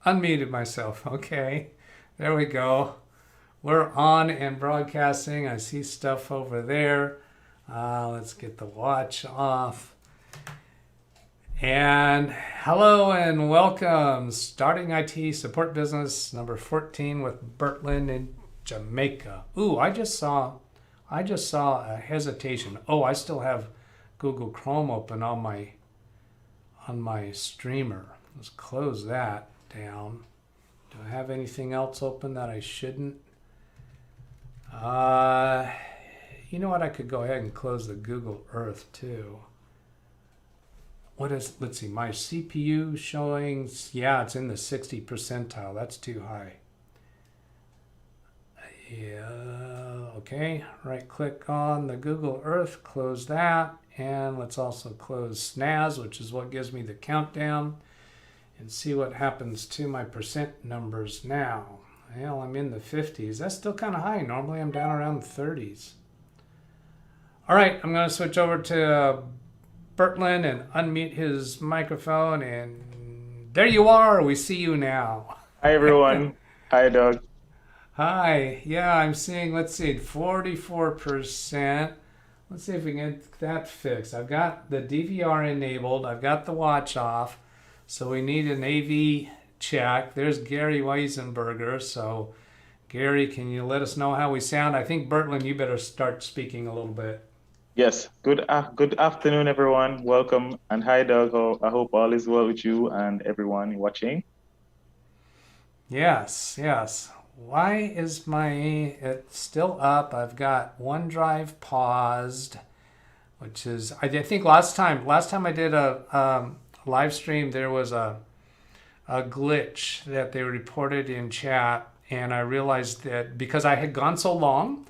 Unmuted myself. Okay. There we go. We're on and broadcasting. I see stuff over there. Let's get the watch off. And hello and welcome. Starting IT Support Business number 14 with Bertland in Jamaica. Ooh, I just saw a hesitation. Oh, I still have Google Chrome open on my streamer. Let's close that down. Do I have anything else open that I shouldn't? You know what? I could go ahead and close the Google Earth too. Let's see, my CPU showing, yeah, it's in the 60 percentile. That's too high. Yeah, okay. Right click on the Google Earth, close that. And let's also close SNAS, which is what gives me the countdown, and see what happens to my percent numbers now. Well, I'm in the 50s. That's still kind of high. Normally I'm down around the 30s. All right, I'm going to switch over to Bertland and unmute his microphone. And there you are. We see you now. Hi, everyone. Hi, Doug. Hi. Yeah, I'm seeing, let's see, 44%. Let's see if we can get that fixed. I've got the DVR enabled. I've got the watch off. So we need an AV check. There's Gary Weisenberger. So Gary, can you let us know how we sound? I think Bertland, you better start speaking a little bit. Yes. Good afternoon, everyone. Welcome. And hi, Doug. I hope all is well with you and everyone watching. Yes, yes. Why is it's still up? I've got OneDrive paused, which is, I think last time I did a live stream, there was a glitch that they reported in chat, and I realized that because I had gone so long,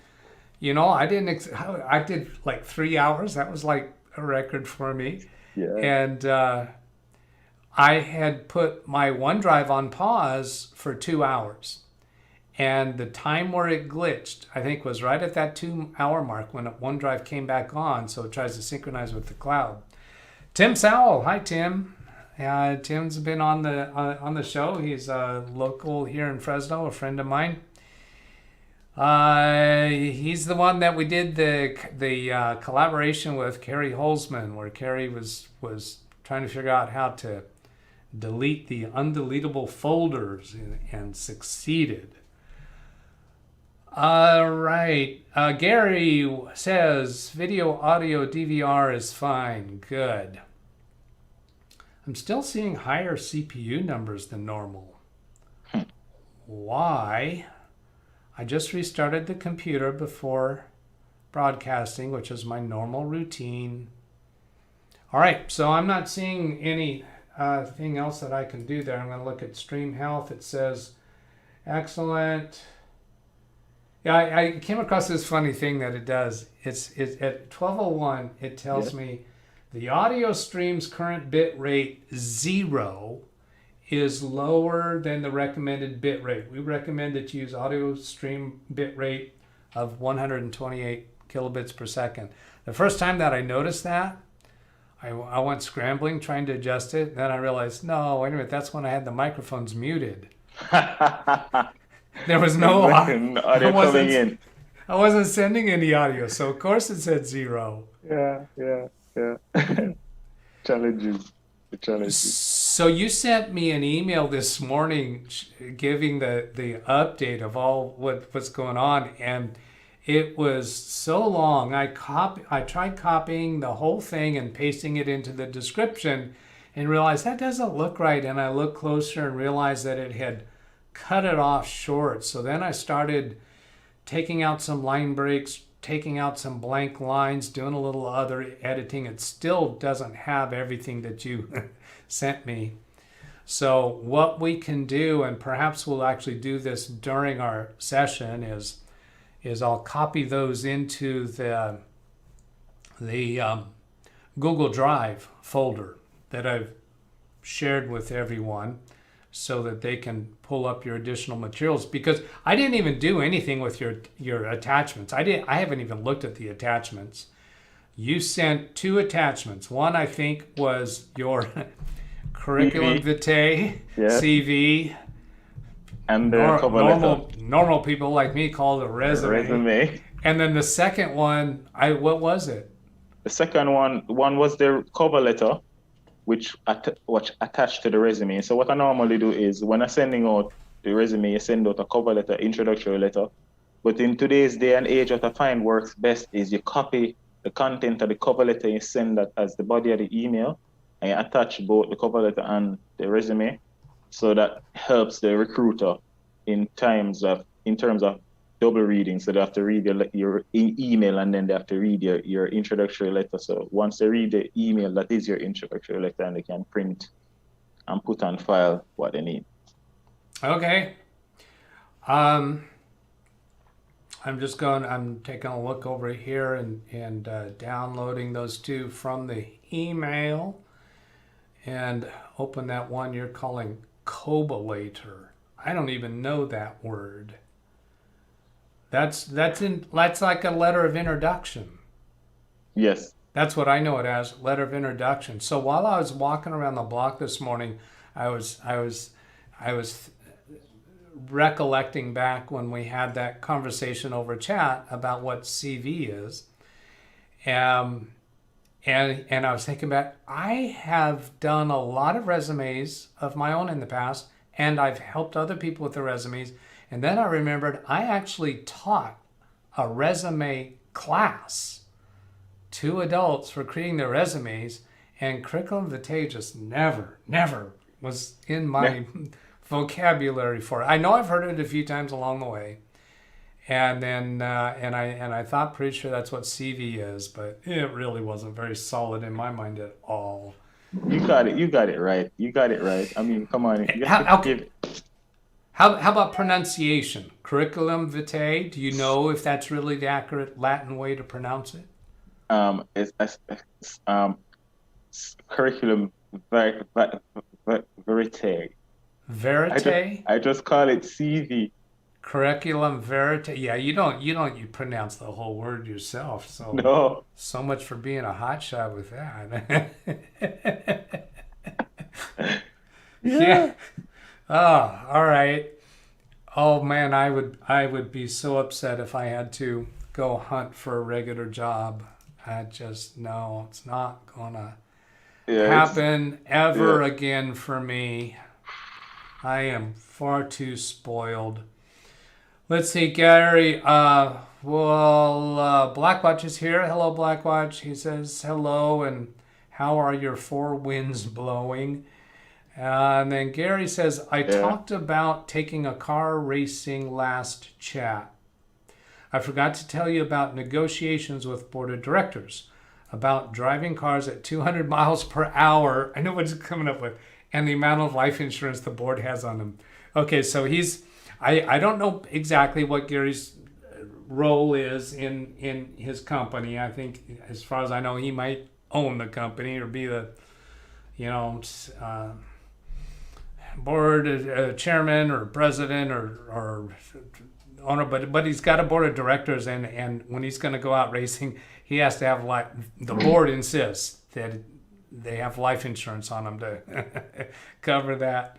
I did like 3 hours. That was like a record for me. Yeah. And I had put my OneDrive on pause for 2 hours. And the time where it glitched, I think, was right at that 2-hour mark when OneDrive came back on. So it tries to synchronize with the cloud. Tim Sowell. Hi, Tim. Tim's been on the show. He's local here in Fresno, a friend of mine. He's the one that we did the collaboration with Carrie Holzman, where Carrie was trying to figure out how to delete the undeletable folders and succeeded. All right. Gary says video, audio, DVR is fine. Good. I'm still seeing higher CPU numbers than normal. Why? I just restarted the computer before broadcasting, which is my normal routine. All right, so I'm not seeing any thing else that I can do there. I'm going to look at stream health. It says excellent. Yeah, I came across this funny thing that it does. It's at 12:01. It tells me the audio stream's current bit rate 0 is lower than the recommended bit rate. We recommend that you use audio stream bit rate of 128 kilobits per second. The first time that I noticed that, I went scrambling trying to adjust it. Then I realized, no, wait a minute, that's when I had the microphones muted. There was no audio coming in. I wasn't sending any audio, so of course it said 0. Yeah. Challenges. So you sent me an email this morning giving the update of all what's going on, and it was so long. I tried copying the whole thing and pasting it into the description and realized that doesn't look right, and I looked closer and realized that it had cut it off short. So then I started taking out some line breaks, taking out some blank lines, doing a little other editing. It still doesn't have everything that you sent me. So what we can do, and perhaps we'll actually do this during our session, is I'll copy those into the Google Drive folder that I've shared with everyone, so that they can pull up your additional materials, because I didn't even do anything with your attachments. I haven't even looked at the attachments. You sent 2 attachments. One, I think, was your curriculum vitae, Yeah. CV, And the cover letter. Normal people like me call it a resume. And then the second one, what was it? The second one was the cover letter, which attached to the resume. So what I normally do is when I'm sending out the resume, I send out a cover letter, introductory letter. But in today's day and age, what I find works best is you copy the content of the cover letter, you send that as the body of the email, and you attach both the cover letter and the resume. So that helps the recruiter in terms of double reading. So they have to read your email and then they have to read your introductory letter. So once they read the email, that is your introductory letter, and they can print and put on file what they need. Okay. I'm taking a look over here and downloading those two from the email, and open that one you're calling cobalator. I don't even know that word. That's like a letter of introduction. Yes. That's what I know it as, letter of introduction. So while I was walking around the block this morning, I was recollecting back when we had that conversation over chat about what CV is. And I was thinking back, I have done a lot of resumes of my own in the past, and I've helped other people with their resumes. And then I remembered I actually taught a resume class to adults for creating their resumes, and curriculum vitae just never was in my vocabulary for it. I know I've heard it a few times along the way. And then I thought pretty sure that's what CV is, but it really wasn't very solid in my mind at all. You got it right. I mean, come on. How about pronunciation? Curriculum vitae, do you know if that's really the accurate Latin way to pronounce it? It's curriculum vitae. Verite? I just call it CV. Curriculum verite. Yeah, you pronounce the whole word yourself. So no. So much for being a hotshot with that. Yeah. Oh, all right. Oh man, I would be so upset if I had to go hunt for a regular job. It's not gonna happen ever again for me. I am far too spoiled. Let's see, Gary. Blackwatch is here. Hello, Blackwatch. He says hello, and how are your four winds blowing? And then Gary says, I talked about taking a car racing last chat. I forgot to tell you about negotiations with board of directors, about driving cars at 200 miles per hour. I know what he's coming up with. And the amount of life insurance the board has on them. Okay, so I don't know exactly what Gary's role is in his company. I think, as far as I know, he might own the company or be the, board chairman or president or owner, but he's got a board of directors, and when he's going to go out racing, he has to have the board insists that they have life insurance on them to cover that.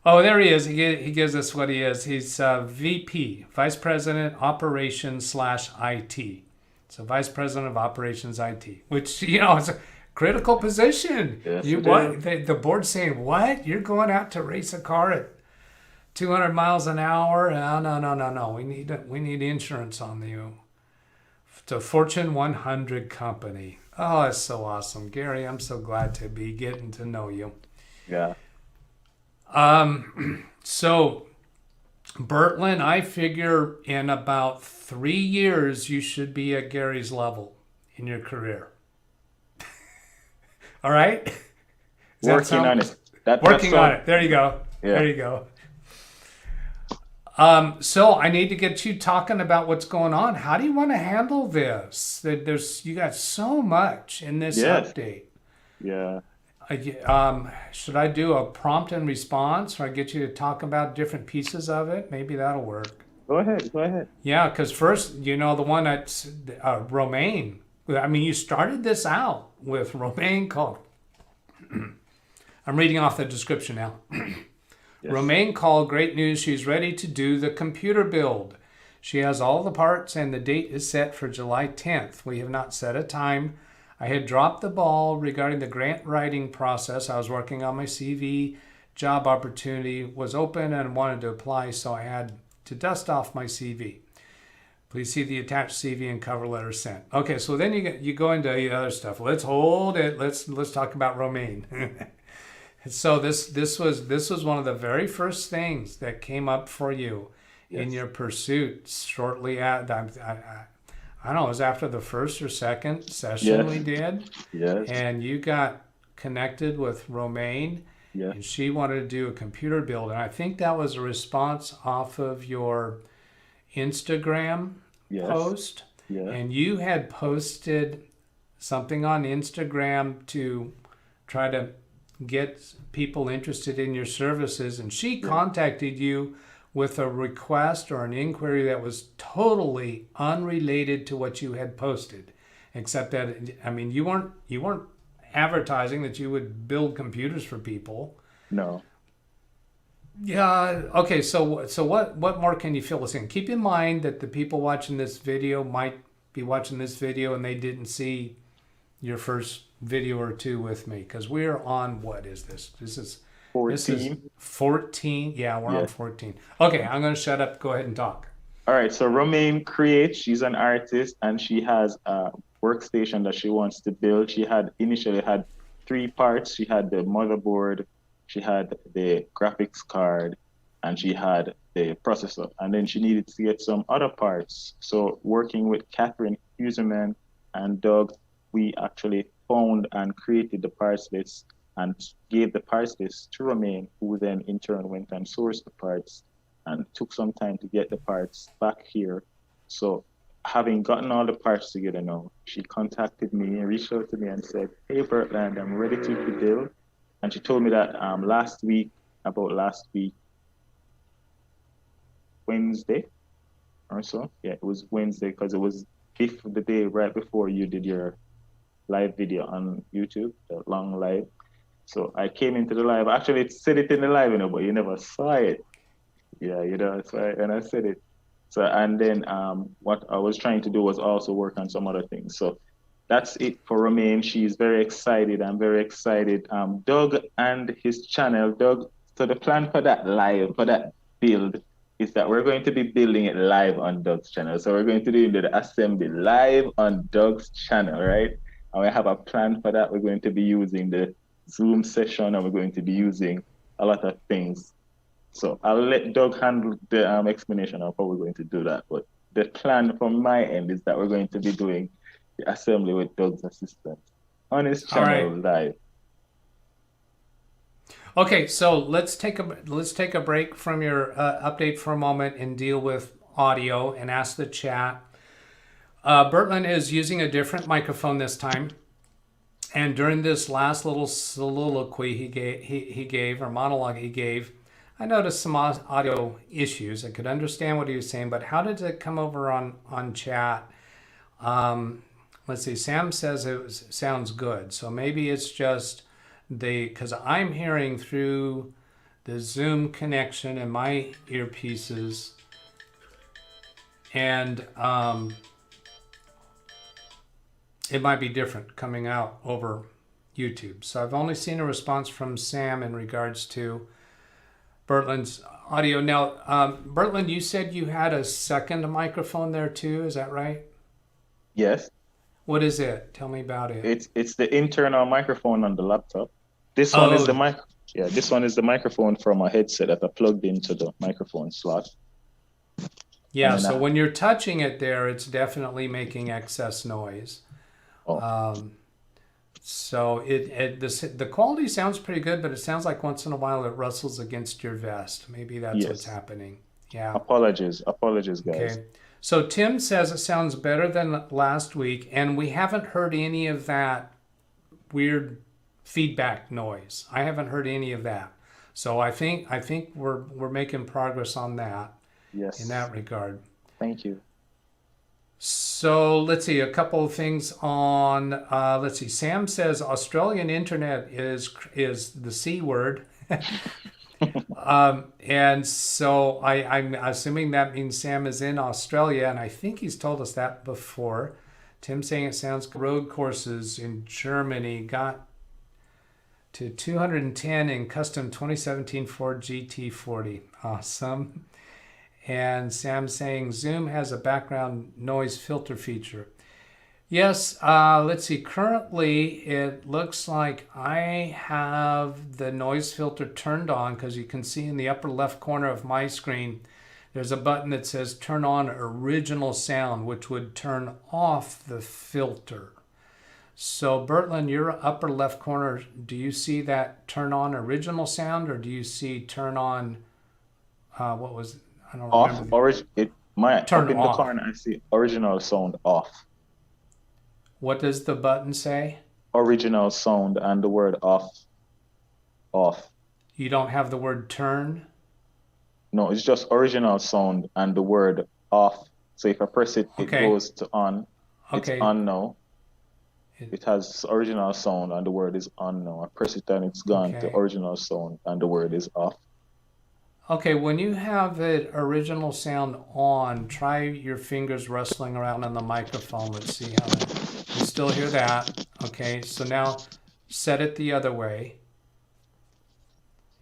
Oh, there he is. He gives us what he is. He's VP, Vice President Operations /IT. So Vice President of Operations IT, which, is a critical position. Yes, the board's saying, what? You're going out to race a car at 200 miles an hour? No. We need insurance on you. It's a Fortune 100 company. Oh, that's so awesome. Gary, I'm so glad to be getting to know you. Yeah. So, Bertland, I figure in about 3 years, you should be at Gary's level in your career. All right? Working on it. Working on it. There you go. Yeah. There you go. So I need to get you talking about what's going on. How do you want to handle this? You got so much in this update. Yeah. Should I do a prompt and response, or I get you to talk about different pieces of it? Maybe that'll work. Go ahead. Yeah, because first, the one that's Romaine. I mean, you started this out with Romaine called. I'm reading off the description now. Yes. Romaine called. Great news. She's ready to do the computer build. She has all the parts and the date is set for July 10th. We have not set a time. I had dropped the ball regarding the grant writing process. I was working on my CV. Job opportunity was open and wanted to apply, so I had to dust off my CV. Please see the attached CV and cover letter sent. Okay, so then you go into the other stuff. Let's hold it. Let's talk about Romaine. So this was one of the very first things that came up for you in your pursuit shortly at I don't know, it was after the first or second session we did. Yes. And you got connected with Romaine. Yeah. And she wanted to do a computer build. And I think that was a response off of your Instagram post. Yeah. And you had posted something on Instagram to try to get people interested in your services. And she contacted you with a request or an inquiry that was totally unrelated to what you had posted. Except that, I mean, you weren't advertising that you would build computers for people. No. Yeah. Okay. So what more can you fill us in? Keep in mind that the people watching this video might be watching this video and they didn't see your first video or two with me, because we're on, what is this? This is 14. This is 14. Yeah, we're on 14. Okay, I'm going to shut up. Go ahead and talk. All right. So Romaine creates. She's an artist and she has a workstation that she wants to build. She had initially had 3 parts. She had the motherboard, she had the graphics card, and she had the processor. And then she needed to get some other parts. So working with Catherine Huserman and Doug, we actually found and created the parts list and gave the parts list to Romaine, who then in turn went and sourced the parts and took some time to get the parts back here. So having gotten all the parts together now, she contacted me and reached out to me and said, hey, Bertland, I'm ready to build. And she told me that last week, Wednesday or so. Yeah, it was Wednesday, because it was the day right before you did your live video on YouTube, the long live. So I came into the live. Actually, it said it in the live, but you never saw it. Yeah, so and I said it. So, and then what I was trying to do was also work on some other things. So that's it for Romaine. She's very excited. I'm very excited. Doug and his channel, so the plan for that live, for that build, is that we're going to be building it live on Doug's channel. So we're going to do the assembly live on Doug's channel, right? And we have a plan for that. We're going to be using the Zoom session, and we're going to be using a lot of things. So I'll let Doug handle the explanation of how we're going to do that. But the plan from my end is that we're going to be doing the assembly with Doug's assistant on his channel live. Okay, so let's take a break from your update for a moment and deal with audio and ask the chat. Bertland is using a different microphone this time, and during this last little soliloquy he gave, or monologue he gave, I noticed some audio issues. I could understand what he was saying, but how did it come over on chat? Let's see. Sam says sounds good, so maybe it's just because I'm hearing through the Zoom connection and my earpieces, and it might be different coming out over YouTube. So I've only seen a response from Sam in regards to Bertland's audio. Now, Bertland, you said you had a second microphone there too. Is that right? Yes. What is it? Tell me about it. It's the internal microphone on the laptop. This one is the mic. Yeah, this one is the microphone from a headset that I plugged into the microphone slot. Yeah. So when you're touching it there, it's definitely making excess noise. So the quality sounds pretty good, but it sounds like once in a while it rustles against your vest. Maybe that's what's happening. Yeah. Apologies, guys. Okay. So Tim says it sounds better than last week, and we haven't heard any of that weird feedback noise. I haven't heard any of that. So I think we're making progress on that. Yes. In that regard. Thank you. So let's see, a couple of things on, let's see, Sam says Australian internet is the C word. And so I'm assuming that means Sam is in Australia, and I think he's told us that before. Tim saying it sounds good. Road courses in Germany got to 210 in custom 2017 Ford GT40. Awesome. And Sam saying Zoom has a background noise filter feature. Yes, let's see. Currently, it looks like I have the noise filter turned on because you can see in the upper left corner of my screen, there's a button that says turn on original sound, which would turn off the filter. So Bertland, your upper left corner, do you see that turn on original sound, or do you see turn on, what was, I don't Off, remember. Turn up in off. the corner, I see original sound off. What does the button say? Original sound and the word off. Off. You don't have the word turn? No, it's just original sound and the word off. So if I press it, it goes to on. Okay. It's on now. It has original sound and the word is on now. I press it and it's gone to original sound and the word is off. Okay, when you have it original sound on, try your fingers rustling around on the microphone. Let's see how that, you still hear that. Okay, so now set it the other way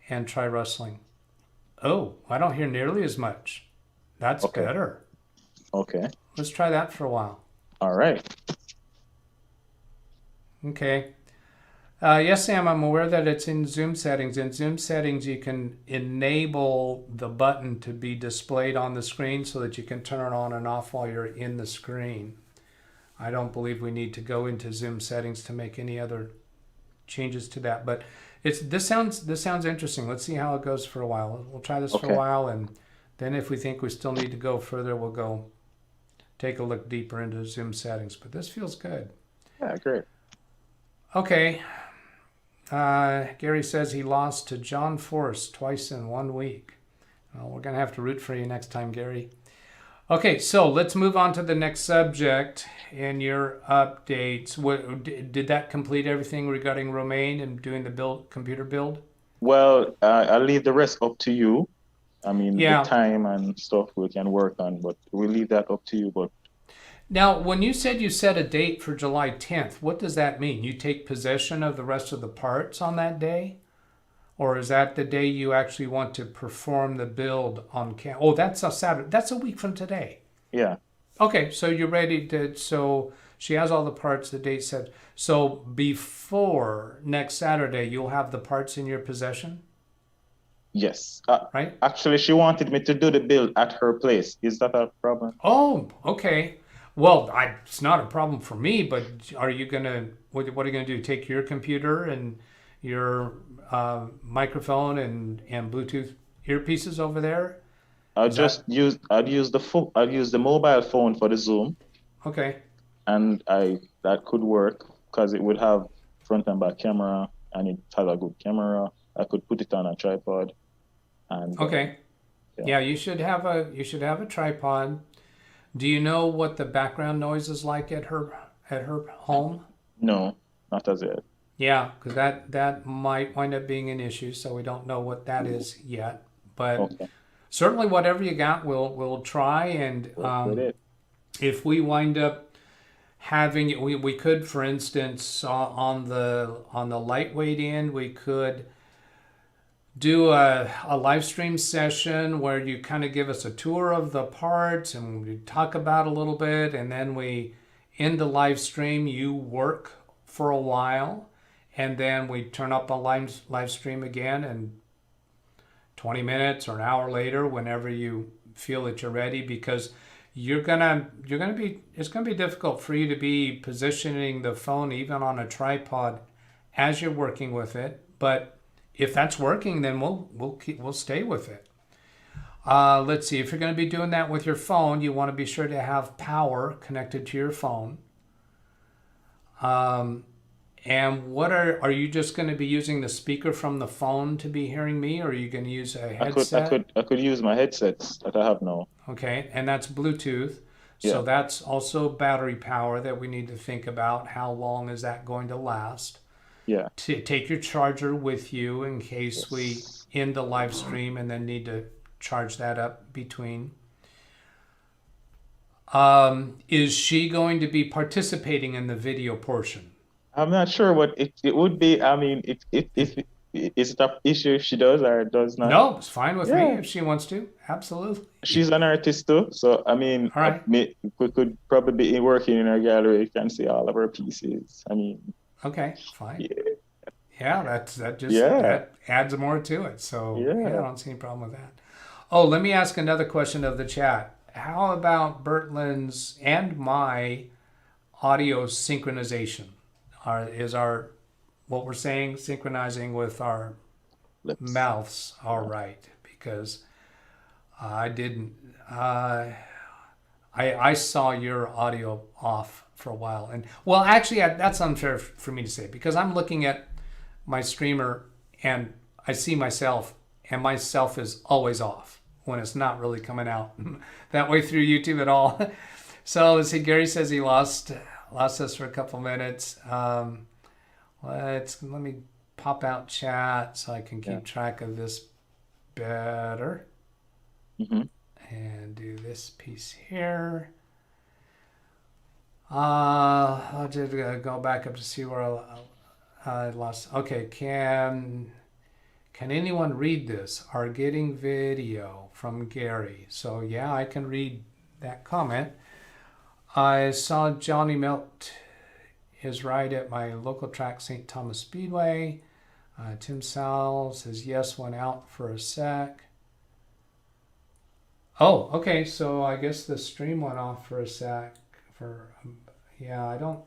and try rustling. Oh, I don't hear nearly as much. That's better. Okay. Let's try that for a while. All right. Okay. Yes, Sam, I'm aware that it's in Zoom settings. In Zoom settings, you can enable the button to be displayed on the screen so that you can turn it on and off while you're in the screen. I don't believe we need to go into Zoom settings to make any other changes to that. But this sounds interesting. Let's see how it goes for a while. We'll try this for a while, and then if we think we still need to go further, we'll go take a look deeper into Zoom settings. But this feels good. Yeah, great. Okay. Gary says he lost to John Force twice in 1 week. Well, we're going to have to root for you next time, Gary. Okay, so let's move on to the next subject in your updates. Did that complete everything regarding Romaine and doing the computer build? Well, I'll leave the rest up to you. I mean, the time and stuff we can work on, but we'll leave that up to you. But now, when you said you set a date for July 10th, what does that mean? You take possession of the rest of the parts on that day? Or is that the day you actually want to perform the build on camera? Oh, that's a Saturday. That's a week from today. Yeah. Okay, so you're ready to, so she has all the parts, the date set. So before next Saturday, you'll have the parts in your possession? Yes. Right? Actually, she wanted me to do the build at her place. Is that a problem? Oh, okay. Well, it's not a problem for me, but are you going to, what are you going to do? Take your computer and your microphone and Bluetooth earpieces over there? I'd use the mobile phone for the Zoom. Okay. And that could work because it would have front and back camera and it has a good camera. I could put it on a tripod. And yeah, you should have a tripod. Do you know what the background noise is like at her home? No, not as yet. Yeah, because that might wind up being an issue, so we don't know what that is yet. But certainly, whatever you got, we'll try. And if we wind up having, we could, for instance, on the lightweight end, we could do a live stream session where you kind of give us a tour of the parts and we talk about a little bit, and then we end the live stream, you work for a while, and then we turn up a live stream again, and 20 minutes or an hour later, whenever you feel that you're ready, because it's gonna be difficult for you to be positioning the phone even on a tripod as you're working with it. But if that's working, then we'll stay with it. Let's see. If you're going to be doing that with your phone, you want to be sure to have power connected to your phone. And what are you just going to be using the speaker from the phone to be hearing me, or are you going to use a headset? I could use my headsets that I have now. Okay, and that's Bluetooth. Yeah. So that's also battery power that we need to think about. How long is that going to last? Yeah. to take your charger with you in case we Yes. end the live stream and then need to charge that up between. Is she going to be participating in the video portion? I'm not sure what it would be. I mean, is it an issue if she does or does not? No, it's fine with me Yeah. if she wants to. Absolutely. She's an artist too, so I mean, All right. we could probably be working in her gallery. You can see all of her pieces. I mean, Okay, fine. yeah, Yeah, that just yeah, that adds more to it. So yeah, I yeah. don't see any problem with that. Oh, let me ask another question of the chat. How about Bertland's and my audio synchronization? Is our what we're saying synchronizing with our Lips. mouths all right? Because I didn't. I saw your audio off for a while, and well, actually, that's unfair for me to say because I'm looking at my streamer and I see myself, and myself is always off when it's not really coming out that way through YouTube at all. So let's see. Gary says he lost us for a couple minutes. Let me pop out chat so I can Yeah. keep track of this better. Mm-hmm. And do this piece here. I'll just go back up to see where I lost. Okay, can anyone read this? Are getting video from Gary. So yeah, I can read that comment. I saw Johnny Melt is right at my local track, St. Thomas Speedway. Tim Sal says yes, went out for a sec. Oh, okay. So I guess the stream went off for a sec. Yeah, I don't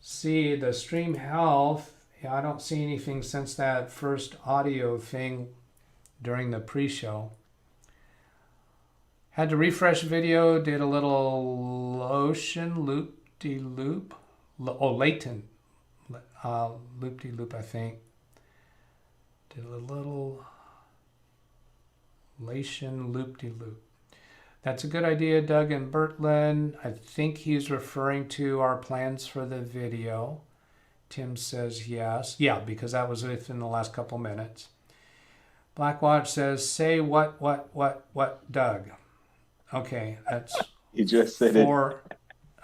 see the stream health. Yeah, I don't see anything since that first audio thing during the pre-show. Had to refresh video. Did a little loop-de-loop. Latent loop-de-loop, I think. Did a little Lation loop-de-loop. That's a good idea, Doug and Bertland. I think he's referring to our plans for the video. Tim says yes. Yeah, because that was within the last couple minutes. Blackwatch says, say what, Doug? Okay, that's He just said for,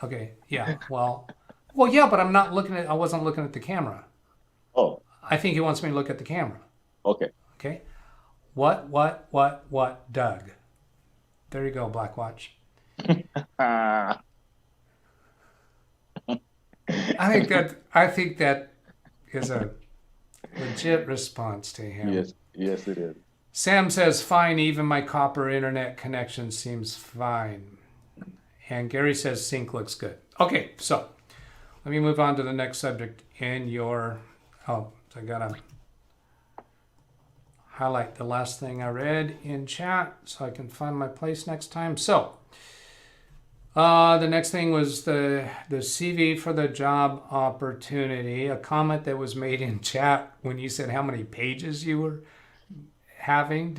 okay, yeah, well, yeah, but I wasn't looking at the camera. Oh, I think he wants me to look at the camera. okay. Okay. What, Doug? There you go, Blackwatch. Ah, I think that is a legit response to him. yes, it is. Sam says, fine, even my copper internet connection seems fine. And Gary says, sync looks good. Okay, so let me move on to the next subject in your, I gotta highlight the last thing I read in chat so I can find my place next time. So the next thing was the CV for the job opportunity, a comment that was made in chat when you said how many pages you were having.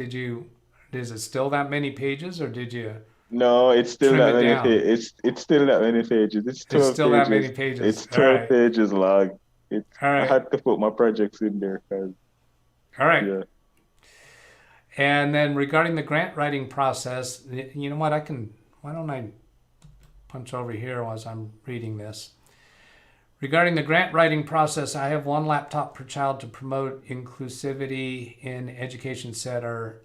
Is it still that many pages or did you No, it's still trim that it many down? pages. It's still that many pages. It's It's 12 still that many pages. pages. It's All 12 right. pages long. All I right. had to put my projects in there because, All right. yeah. And then regarding the grant writing process, you know what? Why don't I punch over here as I'm reading this? Regarding the grant writing process, I have one laptop per child to promote inclusivity in education center.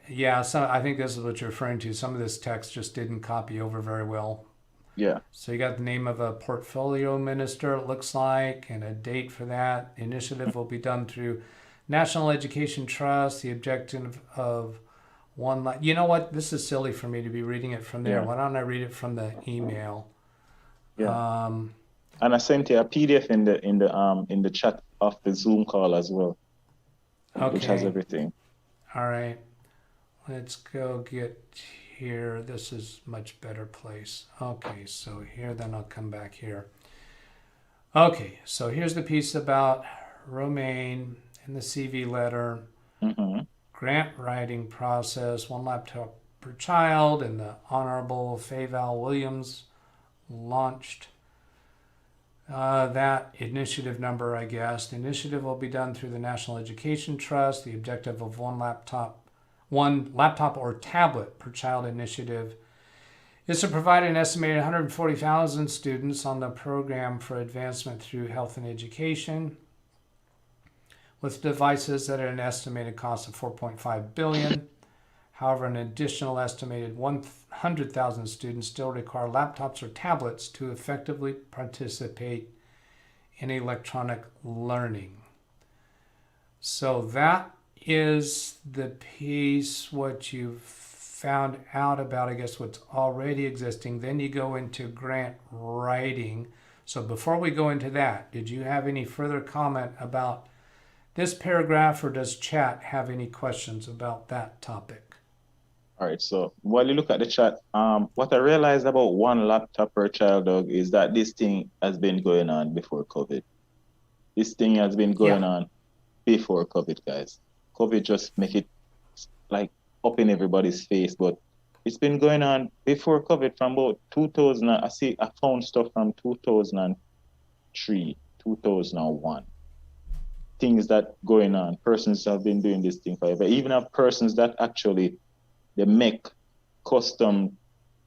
Yeah, so I think this is what you're referring to. Some of this text just didn't copy over very well. Yeah. So you got the name of a portfolio minister, it looks like, and a date for that. The initiative will be done through National Education Trust. The objective of one. You know what? This is silly for me to be reading it from there. Yeah. Why don't I read it from the email? Yeah. And I sent you a PDF in the chat of the Zoom call as well, which has Okay. everything. All right. Let's go get here. This is much better place. Okay, so here, then I'll come back here. Okay, so here's the piece about Romaine and the CV letter, grant writing process, one laptop per child, and the Honorable Fayval Williams launched. that initiative number, I guess. The initiative will be done through the National Education Trust. The objective of one laptop or tablet per child initiative is to provide an estimated 140,000 students on the program for advancement through health and education, with devices that are an estimated cost of $4.5 billion. However, an additional estimated 100,000 students still require laptops or tablets to effectively participate in electronic learning. So that is the piece, what you've found out about, I guess, what's already existing. Then you go into grant writing. So before we go into that, did you have any further comment about this paragraph, or does chat have any questions about that topic? All right, so while you look at the chat, what I realized about one laptop per child, Doug, is that this thing has been going on before COVID. This thing has been going on before COVID, guys. COVID just make it like up in everybody's face, but it's been going on before COVID from about 2000. I found stuff from 2003, 2001. Things that going on. Persons have been doing this thing forever. Even have persons that actually they make custom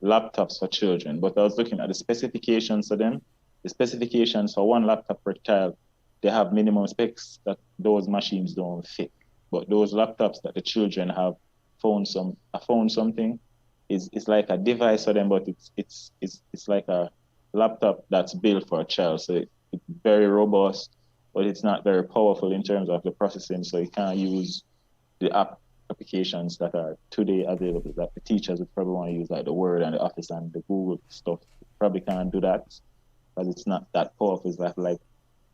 laptops for children. But I was looking at the specifications for them. The specifications for one laptop per child, they have minimum specs that those machines don't fit. But those laptops that the children have found something is like a device for them, but it's like a laptop that's built for a child. So it's very robust, but it's not very powerful in terms of the processing. So you can't use the applications that are today available, that the teachers would probably want to use, like the Word and the Office and the Google stuff. Probably can't do that because it's not that powerful. It's like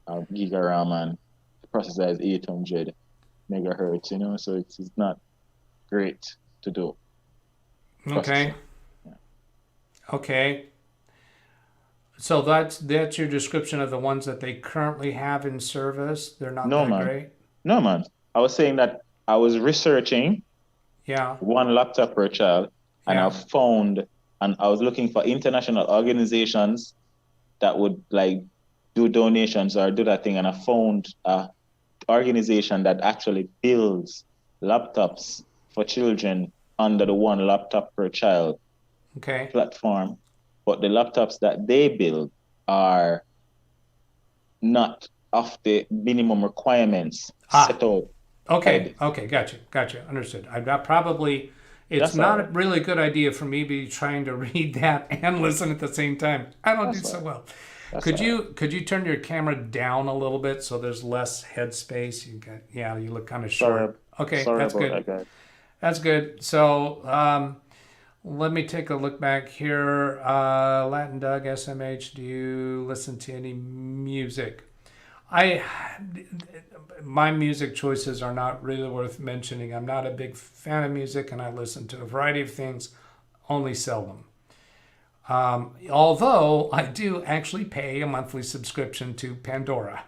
a giga RAM and the processor is 800 megahertz, so it's not great to do. Okay. Yeah. Okay. So that's your description of the ones that they currently have in service. They're not great? No, man. I was saying that I was researching one laptop per child, and I found, and I was looking for international organizations that would like do donations or do that thing, and I found an organization that actually builds laptops for children under the one laptop per child platform. But the laptops that they build are not of the minimum requirements set out. Okay, gotcha. Understood. It's not a really good idea for me to be trying to read that and listen at the same time. I don't do so well. Could you turn your camera down a little bit so there's less head space? You look kind of short. Okay, that's good. That's good. So let me take a look back here. Latin Doug, SMH, do you listen to any music? My music choices are not really worth mentioning. I'm not a big fan of music, and I listen to a variety of things, only seldom. Although I do actually pay a monthly subscription to Pandora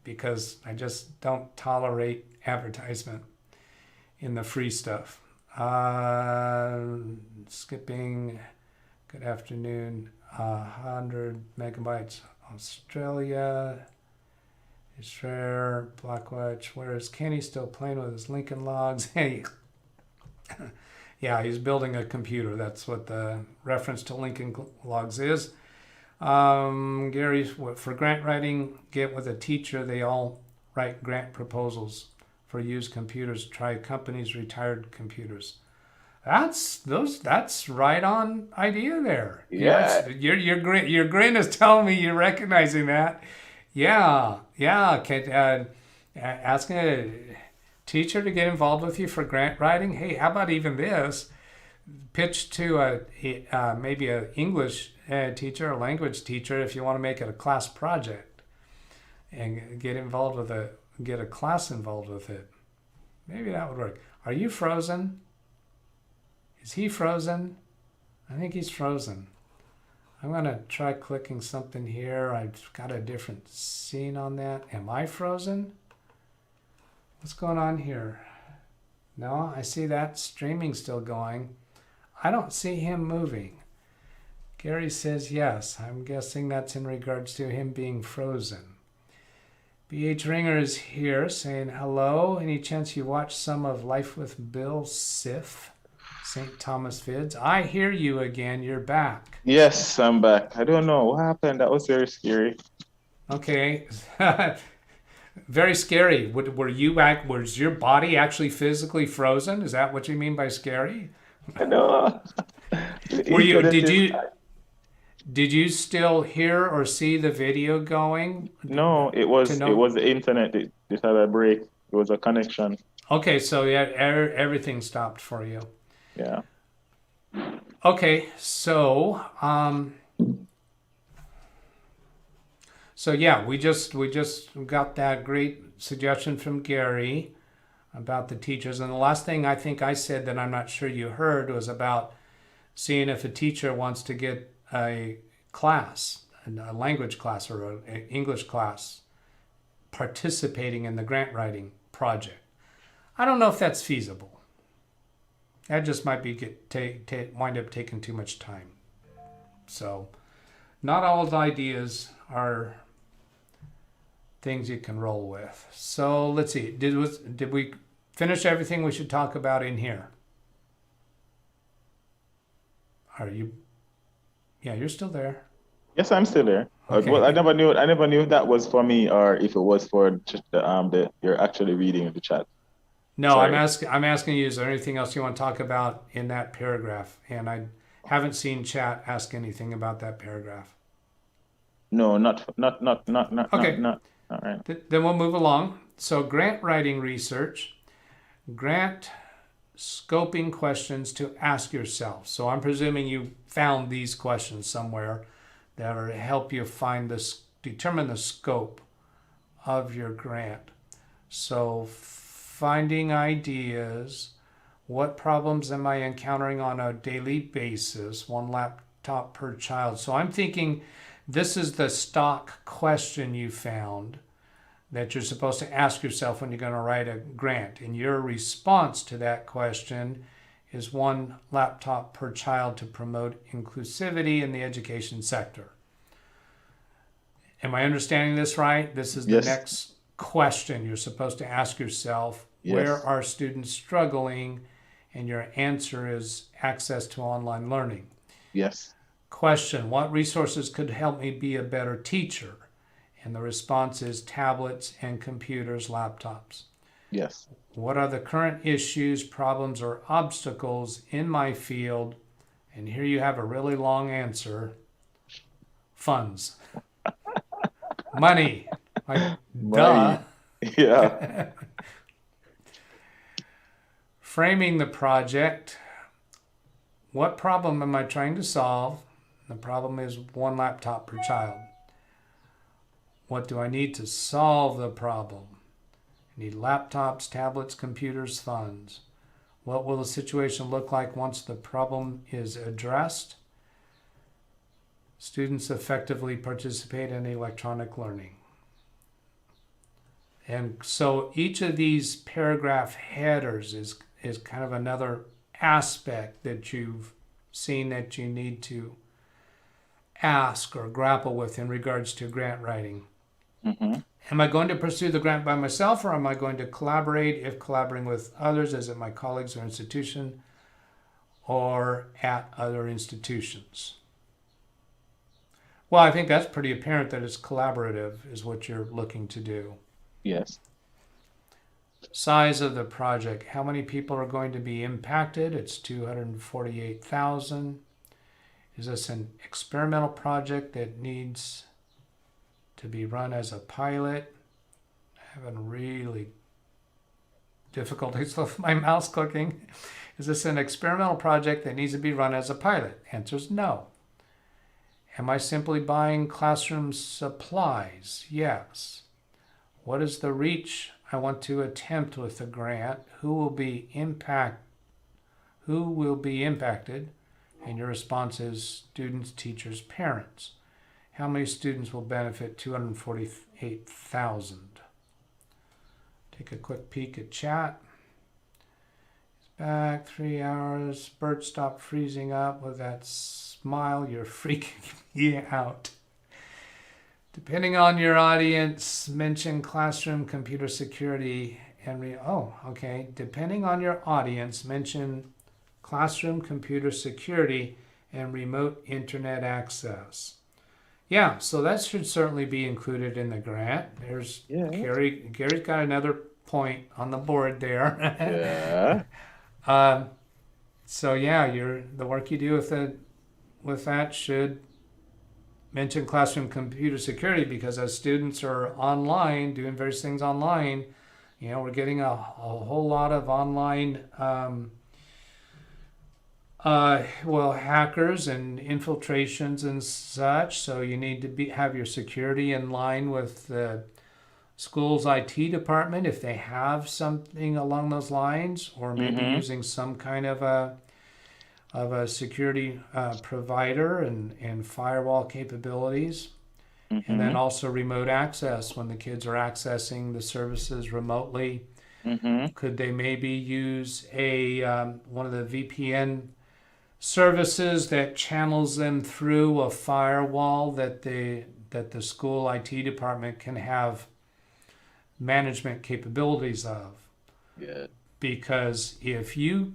because I just don't tolerate advertisement in the free stuff. Skipping, good afternoon, 100 megabytes. Australia, Israel, Blackwatch. Where is Kenny still playing with his Lincoln Logs? Hey, he's building a computer. That's what the reference to Lincoln Logs is. Gary, for grant writing, get with a teacher. They all write grant proposals for used computers. Try companies' retired computers. That's right on idea there. Yeah. Your grin is telling me you're recognizing that. Yeah. Asking a teacher to get involved with you for grant writing. Hey, how about even this? Pitch to maybe an English teacher or language teacher if you want to make it a class project, and get a class involved with it. Maybe that would work. Are you frozen? Is he frozen? I think he's frozen. I'm going to try clicking something here. I've got a different scene on that. Am I frozen? What's going on here? No, I see that streaming still going. I don't see him moving. Gary says yes. I'm guessing that's in regards to him being frozen. BH Ringer is here saying hello. Any chance you watch some of Life with Bill Sif, St. Thomas Vids? I hear you again. You're back. Yes, I'm back. I don't know what happened. That was very scary. Okay. Very scary. Were you back? Was your body actually physically frozen? Is that what you mean by scary? I know. Were you? Did you still hear or see the video going? No, it was the internet. It had a break. It was a connection. Okay, so yeah, everything stopped for you. Yeah. Okay, so yeah, we just got that great suggestion from Gary about the teachers, and the last thing I think I said that I'm not sure you heard was about seeing if a teacher wants to get a class, a language class or an English class, participating in the grant writing project. I don't know if that's feasible. That just might be wind up taking too much time. So, not all the ideas are things you can roll with. So let's see. Did we finish everything we should talk about in here? Are you? Yeah, you're still there. Yes, I'm still there. Okay. Well, I never knew if that was for me or if it was for just the you're actually reading the chat. No, Sorry. I'm asking you, is there anything else you want to talk about in that paragraph? And I haven't seen chat ask anything about that paragraph. No, not. Okay. Not. All right. Then we'll move along. So grant writing research, grant scoping questions to ask yourself. So I'm presuming you found these questions somewhere that are help you determine the scope of your grant. So finding ideas, what problems am I encountering on a daily basis, one laptop per child. So I'm thinking this is the stock question you found that you're supposed to ask yourself when you're going to write a grant. And your response to that question is one laptop per child to promote inclusivity in the education sector. Am I understanding this right? This is the next question you're supposed to ask yourself. Yes. Where are students struggling? And your answer is access to online learning. Yes. Question, what resources could help me be a better teacher? And the response is tablets and computers, laptops. Yes. What are the current issues, problems, or obstacles in my field? And here you have a really long answer. Funds. Money. Like, duh. Yeah. Framing the project. What problem am I trying to solve? The problem is one laptop per child. What do I need to solve the problem? I need laptops, tablets, computers, funds. What will the situation look like once the problem is addressed? Students effectively participate in electronic learning. And so each of these paragraph headers is kind of another aspect that you've seen that you need to ask or grapple with in regards to grant writing. Mm-hmm. Am I going to pursue the grant by myself, or am I going to collaborate? If collaborating with others, is it my colleagues or institution, or at other institutions? Well, I think that's pretty apparent that it's collaborative is what you're looking to do. Yes. Size of the project. How many people are going to be impacted? It's 248,000. Is this an experimental project that needs to be run as a pilot? I'm having really difficulties with my mouse clicking. Is this an experimental project that needs to be run as a pilot? Answer is no. Am I simply buying classroom supplies? Yes. What is the reach I want to attempt with the grant? Who will be impacted? And your response is students, teachers, parents. How many students will benefit? 248,000. Take a quick peek at chat. Is Back 3 hours. Bert, stop freezing up with that smile. You're freaking me out. Depending on your audience, mention classroom computer security and okay. Depending on your audience, mention classroom computer security and remote internet access. Yeah, so that should certainly be included in the grant. There's Gary. Gary's got another point on the board there. Yeah. So yeah, the work you do with that should mention classroom computer security, because as students are online doing various things online, we're getting a whole lot of online hackers and infiltrations and such. So you need to have your security in line with the school's IT department if they have something along those lines, or maybe using some kind of a security provider and firewall capabilities. And then also remote access when the kids are accessing the services remotely. Could they maybe use one of the VPN services that channels them through a firewall that the school IT department can have management capabilities of? Yeah. Because if you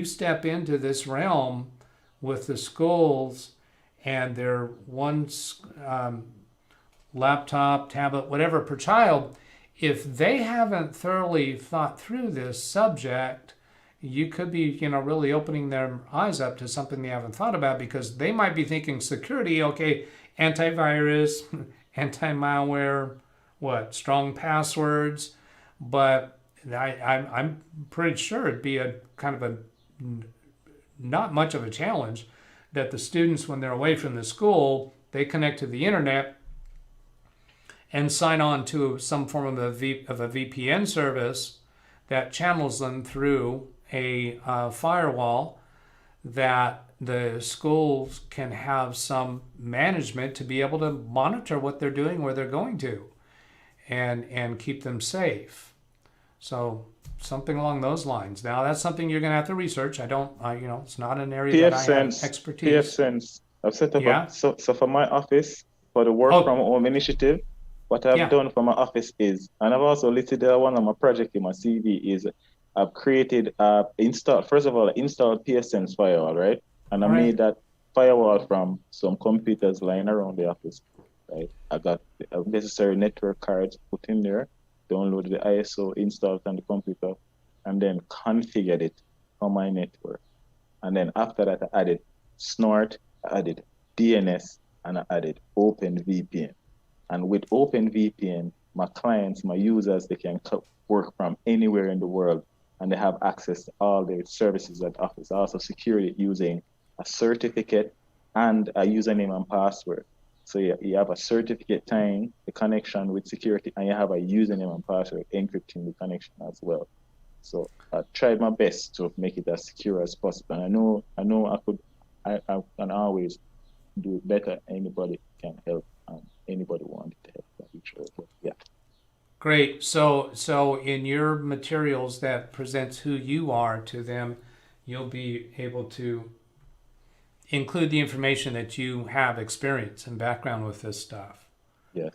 step into this realm with the schools and their one laptop, tablet, whatever per child, if they haven't thoroughly thought through this subject, you could be, really opening their eyes up to something they haven't thought about, because they might be thinking security, okay, antivirus, anti-malware, strong passwords, but I'm pretty sure it'd be a kind of not much of a challenge that the students, when they're away from the school, they connect to the internet and sign on to some form of a VPN service that channels them through a firewall, that the schools can have some management to be able to monitor what they're doing, where they're going to, and keep them safe. So something along those lines. Now that's something you're going to have to research. It's not an area that I have expertise. PFSense. I've set up so for my office, for the work from home initiative, what I've done for my office is, and I've also listed one of my project in my CV, is I've created installed PFSense firewall, right? And I made that firewall from some computers lying around the office, right? I got the necessary network cards put in there, downloaded the ISO, installed on the computer, and then configured it on my network. And then after that, I added Snort, I added DNS, and I added OpenVPN. And with OpenVPN, my clients, my users, they can work from anywhere in the world, and they have access to all the services at Office. I also secure it using a certificate and a username and password. So you have a certificate tying the connection with security, and you have a username and password encrypting the connection as well. So I tried my best to make it as secure as possible. And I know I can always do it better. Anybody can help. Anybody wanted to help each other. Yeah. Great. So in your materials that presents who you are to them, you'll be able to include the information that you have experience and background with this stuff. Yes.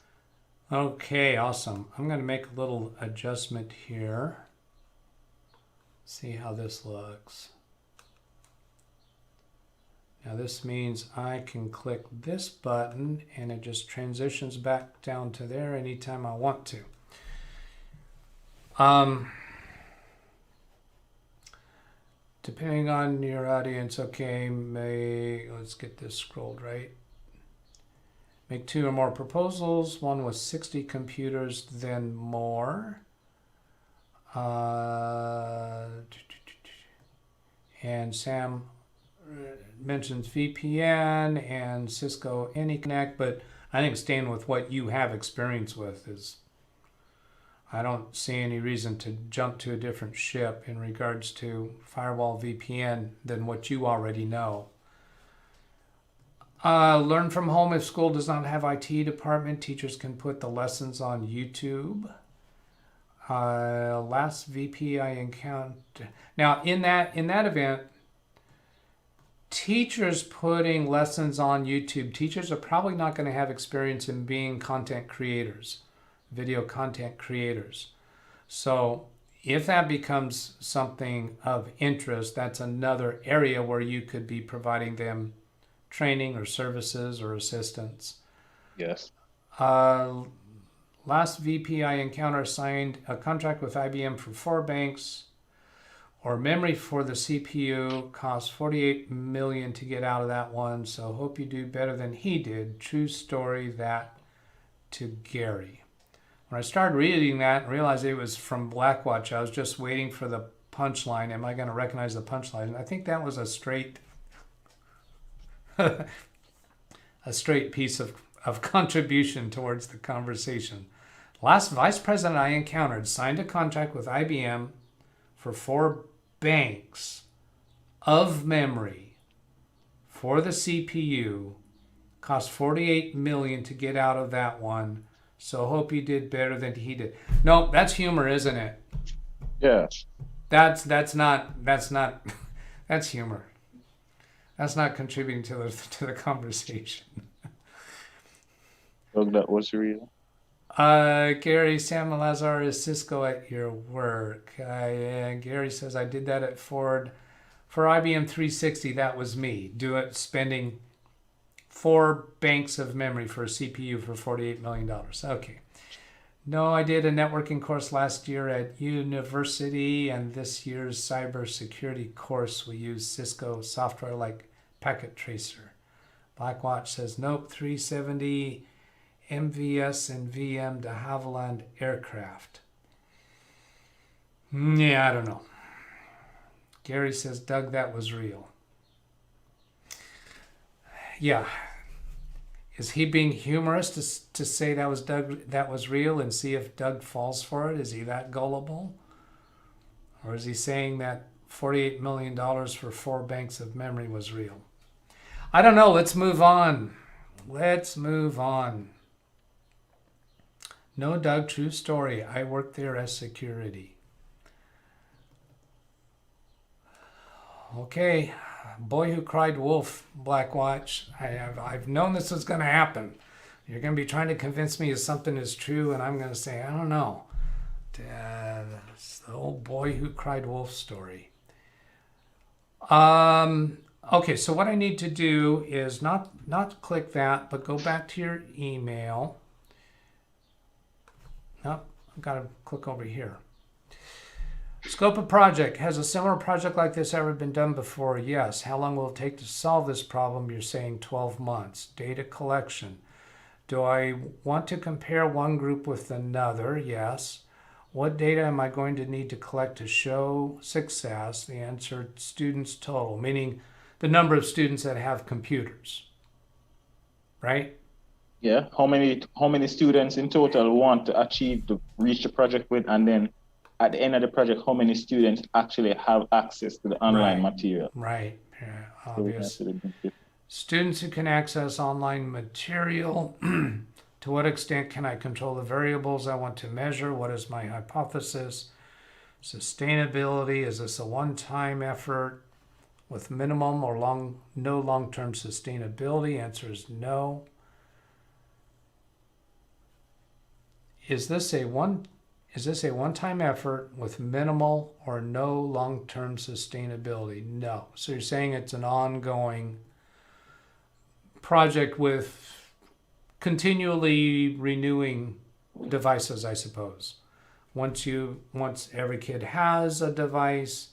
Okay, awesome. I'm going to make a little adjustment here. See how this looks. Now this means I can click this button and it just transitions back down to there anytime I want to. Depending on your audience, okay, let's get this scrolled right. Make 2 or more proposals, one with 60 computers, then more. And Sam mentions VPN and Cisco AnyConnect, but I think staying with what you have experience with is, I don't see any reason to jump to a different ship in regards to firewall VPN than what you already know. Learn from home. If school does not have IT department, teachers can put the lessons on YouTube. Last VP I encountered. Now, in that event, teachers putting lessons on YouTube, teachers are probably not going to have experience in being content creators, video content creators. So if that becomes something of interest, that's another area where you could be providing them training or services or assistance. Yes. Last VP I encountered signed a contract with IBM for 4 banks, or memory for the CPU cost $48 million to get out of that one. So hope you do better than he did. True story. That to Gary. When I started reading that and realized it was from Blackwatch, I was just waiting for the punchline. Am I going to recognize the punchline? And I think that was a straight piece of contribution towards the conversation. Last vice president I encountered signed a contract with IBM for 4 banks of memory for the CPU. Cost $48 million to get out of that one. So hope you did better than he did. No, that's humor, isn't it? Yeah. That's not that's humor. That's not contributing to the conversation. Doug, that was real. Gary, Sam Lazar is Cisco at your work. Gary says, I did that at Ford for IBM 360. That was me. Do it spending 4 banks of memory for a CPU for $48 million. Okay. No, I did a networking course last year at university, and this year's cybersecurity course we use Cisco software like Packet Tracer. Blackwatch says, nope, 370 MVS and VM to Haveland aircraft. Yeah, I don't know. Gary says, Doug, that was real. Yeah. Is he being humorous to say that was Doug, that was real, and see if Doug falls for it? Is he that gullible? Or is he saying that $48 million for 4 banks of memory was real? I don't know. Let's move on. No, Doug, true story. I worked there as security. Okay. Boy who cried wolf, Blackwatch. I've known this was going to happen. You're going to be trying to convince me if something is true, and I'm going to say, I don't know. It's the old boy who cried wolf story. Okay, so what I need to do is not click that, but go back to your email. Nope, I've got to click over here. Scope of project. Has a similar project like this ever been done before? Yes. How long will it take to solve this problem? You're saying 12 months. Data collection. Do I want to compare one group with another? Yes. What data am I going to need to collect to show success? The answer, students total, meaning the number of students that have computers, right? Yeah. How many students in total want to reach the project with, and then at the end of the project, how many students actually have access to the online material? Right. Yeah, obvious. Students who can access online material. To what extent can I control the variables I want to measure? What is my hypothesis? Sustainability. Is this a one-time effort with minimum or no long-term sustainability? Answer is no. Is this a one-time effort with minimal or no long-term sustainability? No. So you're saying it's an ongoing project with continually renewing devices, I suppose. Once every kid has a device,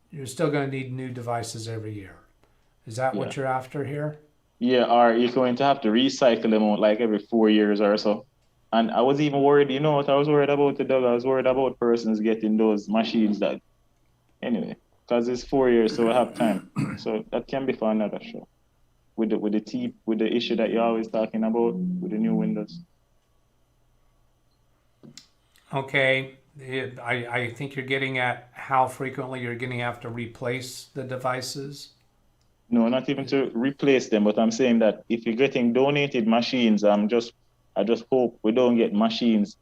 you're still going to need new devices every year. Is that what you're after here? Yeah, or you're going to have to recycle them out like every 4 years or so. And I was even worried, you know what I was worried about, Doug? I was worried about persons getting those machines that, anyway, because it's 4 years, so we have time. So that can be for another show. With the issue that you're always talking about with the new Windows. Okay, I think you're getting at how frequently you're going to have to replace the devices. No, not even to replace them, but I'm saying that if you're getting donated machines, I just hope we don't get machines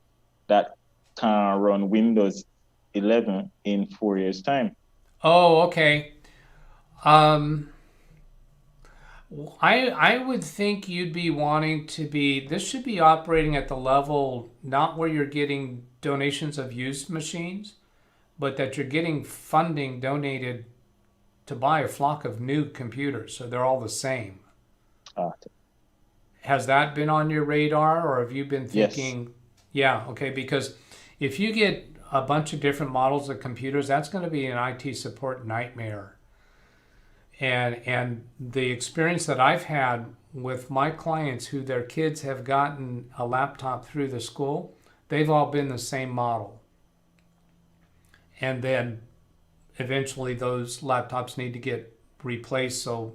that can run Windows 11 in 4 years' time. Oh, okay. I would think you'd be wanting to be, this should be operating at the level not where you're getting donations of used machines, but that you're getting funding donated to buy a flock of new computers, so they're all the same. Ah, Has that been on your radar, or have you been yes. thinking, yeah, okay, because if you get a bunch of different models of computers, that's going to be an IT support nightmare. And the experience that I've had with my clients who their kids have gotten a laptop through the school, they've all been the same model. And then eventually those laptops need to get replaced. So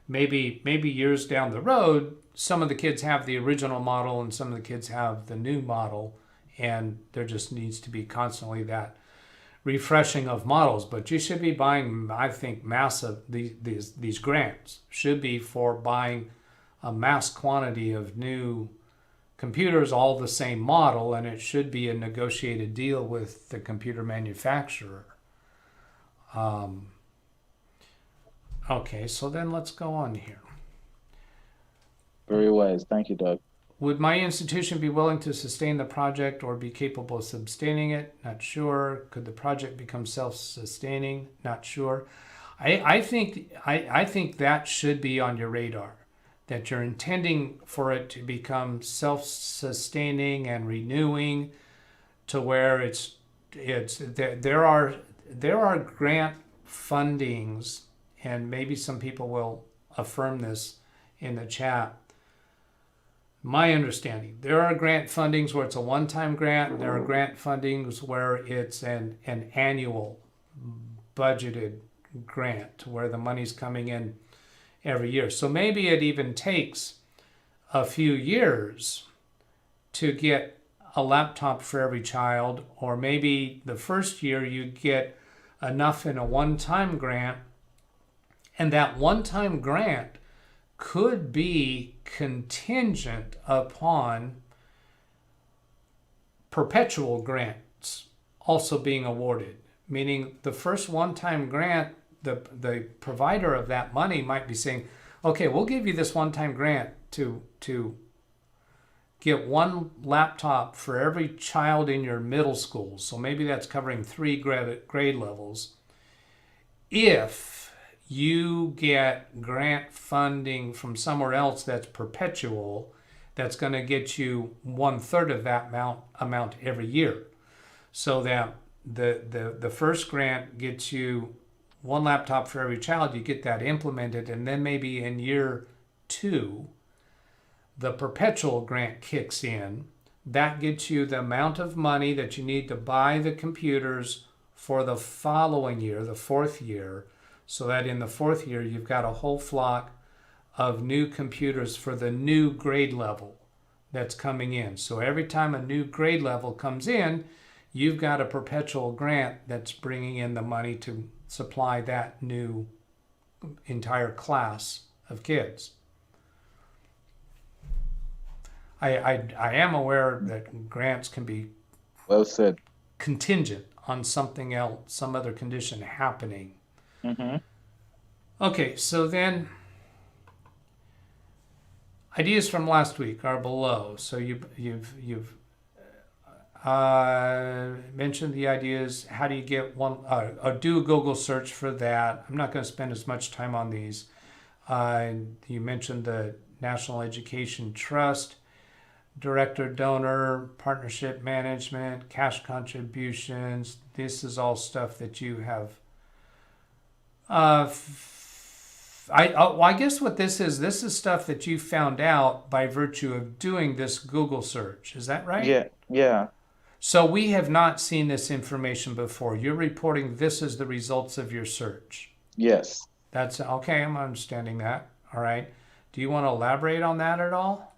maybe years down the road, some of the kids have the original model and some of the kids have the new model, and there just needs to be constantly that refreshing of models. But you should be buying, I think, massive, these grants should be for buying a mass quantity of new computers, all the same model, and it should be a negotiated deal with the computer manufacturer. Okay, so then let's go on here. Very wise. Thank you, Doug. Would my institution be willing to sustain the project or be capable of sustaining it? Not sure. Could the project become self-sustaining? Not sure. I think that should be on your radar, that you're intending for it to become self-sustaining and renewing, to where there are grant fundings, and maybe some people will affirm this in the chat. My understanding, there are grant fundings where it's a one-time grant, and there are grant fundings where it's an annual budgeted grant where the money's coming in every year. So maybe it even takes a few years to get a laptop for every child, or maybe the first year you get enough in a one-time grant, and that one-time grant could be contingent upon perpetual grants also being awarded, meaning the first one-time grant, the provider of that money might be saying, okay, we'll give you this one-time grant to get one laptop for every child in your middle school. So maybe that's covering 3 grade levels. If you get grant funding from somewhere else that's perpetual, that's going to get you 1/3 of that amount every year. So that the first grant gets you one laptop for every child, you get that implemented, and then maybe in year 2, the perpetual grant kicks in. That gets you the amount of money that you need to buy the computers for the following year, the 4th year, so that in the 4th year you've got a whole flock of new computers for the new grade level that's coming in. So every time a new grade level comes in, you've got a perpetual grant that's bringing in the money to supply that new entire class of kids. I am aware that grants can be well said, contingent on something else, some other condition happening. Mm-hmm. Okay, so then ideas from last week are below. So you've mentioned the ideas. How do you get one? Do a Google search for that. I'm not going to spend as much time on these. You mentioned the National Education Trust, director, donor, partnership management, cash contributions. This is all stuff that you have. I guess what this is stuff that you found out by virtue of doing this Google search. Is that right? Yeah. So we have not seen this information before. You're reporting this as the results of your search. Yes. That's okay. I'm understanding that. All right. Do you want to elaborate on that at all?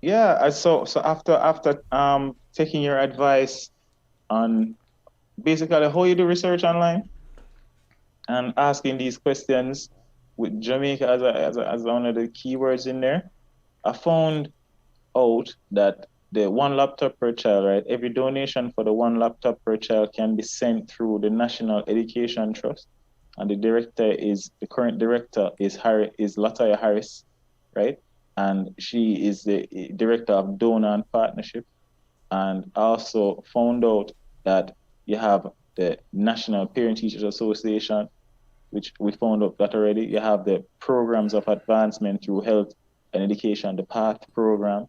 Yeah. So after taking your advice on basically how you do research online and asking these questions with Jamaica as one of the keywords in there, I found out that the one laptop per child, right? Every donation for the one laptop per child can be sent through the National Education Trust. And the current director is Lataya Harris, right? And she is the director of donor and partnership. And also found out that you have the National Parent Teachers Association, which we found out that already. You have the programs of advancement through health and education, the PATH program.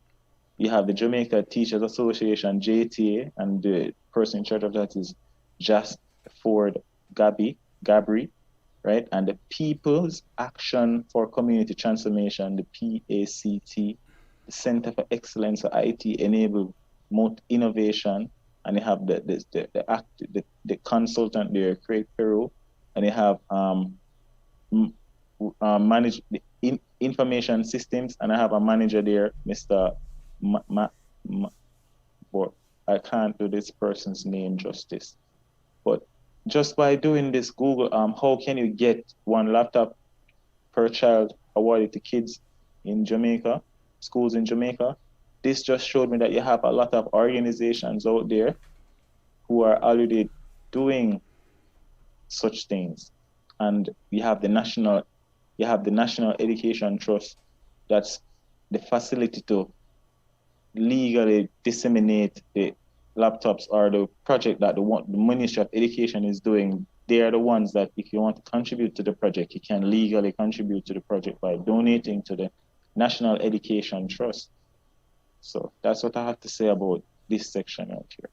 You have the Jamaica Teachers Association, JTA, and the person in charge of that is Just Ford Gabri, right? And the People's Action for Community Transformation, the PACT, the Center for Excellence for IT Enabled Innovation, and you have the consultant there, Craig Perot, and you have manage the information systems, and I have a manager there, Mr. But I can't do this person's name justice. But just by doing this Google, how can you get one laptop per child awarded to kids in Jamaica, schools in Jamaica? This just showed me that you have a lot of organizations out there who are already doing such things. And you have the National Education Trust, that's the facility to legally disseminate the laptops, or the project that the Ministry of Education is doing. They are the ones that, if you want to contribute to the project, you can legally contribute to the project by donating to the National Education Trust. So that's what I have to say about this section out here.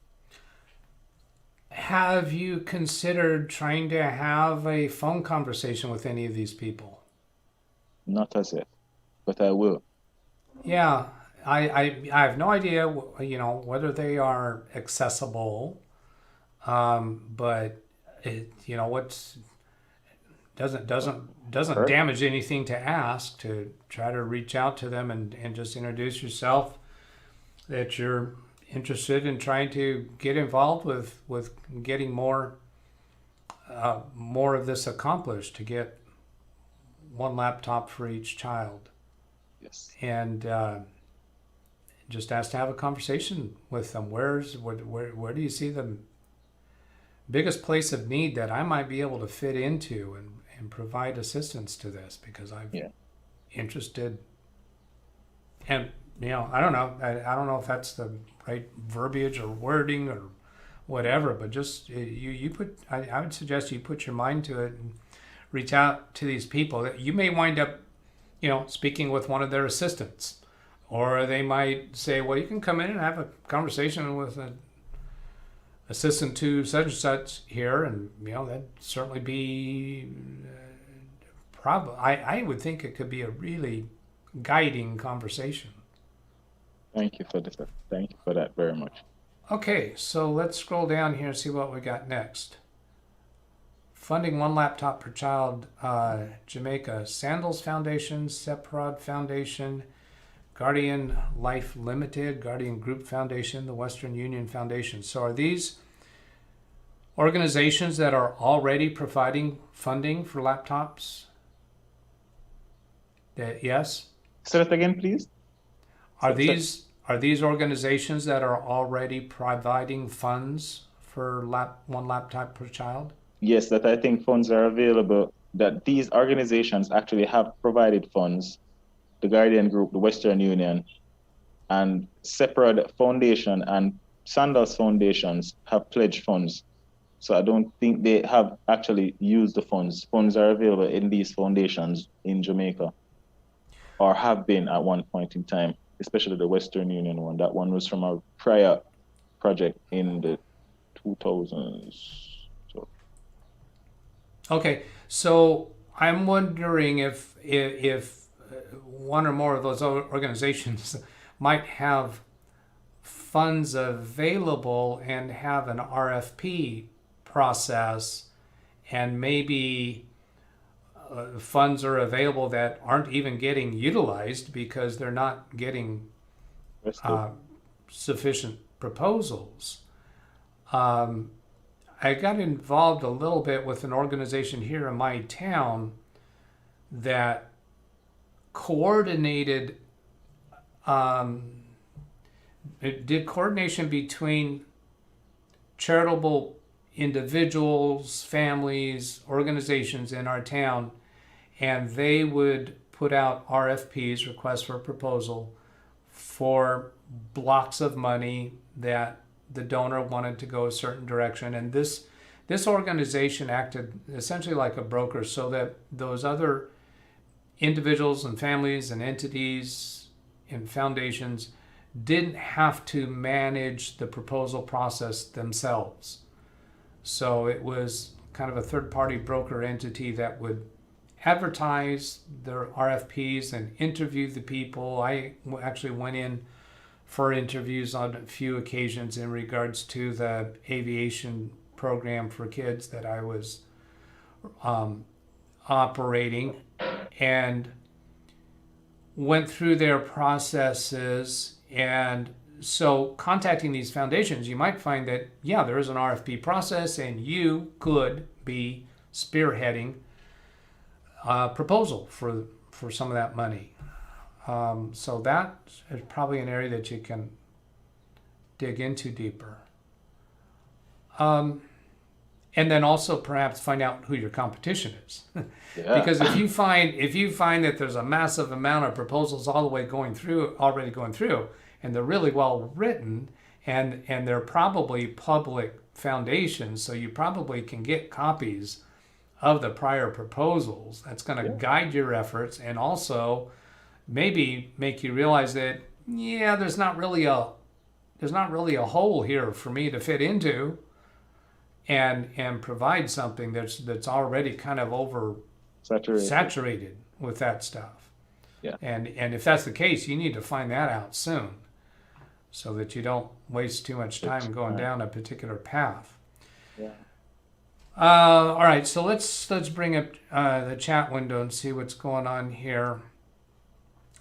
Have you considered trying to have a phone conversation with any of these people? Not as yet, but I will. Yeah, I have no idea, whether they are accessible, but what's doesn't damage anything to ask, to try to reach out to them and just introduce yourself, that you're interested in trying to get involved with getting more of this accomplished, to get one laptop for each child. Yes. And just ask to have a conversation with them. Where do you see the biggest place of need that I might be able to fit into and provide assistance to this, because I'm interested. And I don't know. I don't know if that's the right verbiage or wording or whatever, but just you put. I would suggest you put your mind to it and reach out to these people. You may wind up, speaking with one of their assistants, or they might say, well, you can come in and have a conversation with an assistant to such and such here, and that'd certainly be I would think it could be a really guiding conversation. Thank you for this. Thank you for that very much. Okay, so let's scroll down here and see what we got next. Funding one laptop per child, Jamaica, Sandals Foundation, Seprod Foundation, Guardian Life Limited, Guardian Group Foundation, the Western Union Foundation. So are these organizations that are already providing funding for laptops? Yes? Say that again, please. Are these organizations that are already providing funds for one laptop per child? Yes, that I think funds are available, that these organizations actually have provided funds. The Guardian Group, the Western Union, and Separate Foundation and Sandals Foundations have pledged funds. So I don't think they have actually used the funds. Funds are available in these foundations in Jamaica, or have been at one point in time, especially the Western Union one. That one was from a prior project in the 2000s. Okay, so I'm wondering if one or more of those organizations might have funds available and have an RFP process, and maybe funds are available that aren't even getting utilized because they're not getting sufficient proposals. I got involved a little bit with an organization here in my town that coordinated it did coordination between charitable individuals, families, organizations in our town, and they would put out RFPs, requests for proposal, for blocks of money that the donor wanted to go a certain direction. And this organization acted essentially like a broker, so that those other individuals and families and entities and foundations didn't have to manage the proposal process themselves. So it was kind of a third-party broker entity that would advertise their RFPs and interview the people. I actually went in for interviews on a few occasions in regards to the aviation program for kids that I was operating, and went through their processes. And so contacting these foundations, you might find that, yeah, there is an RFP process and you could be spearheading a proposal for some of that money. So that is probably an area that you can dig into deeper. And then also perhaps find out who your competition is. Yeah. Because if you find that there's a massive amount of proposals already going through, and they're really well written, and they're probably public foundations, so you probably can get copies of the prior proposals. That's going to guide your efforts, and also maybe make you realize that, yeah, there's not really a hole here for me to fit into, and provide something that's already kind of saturated with that stuff. Yeah. And if that's the case, you need to find that out soon, so that you don't waste too much time going down a particular path. Yeah. All right, so let's bring up the chat window and see what's going on here.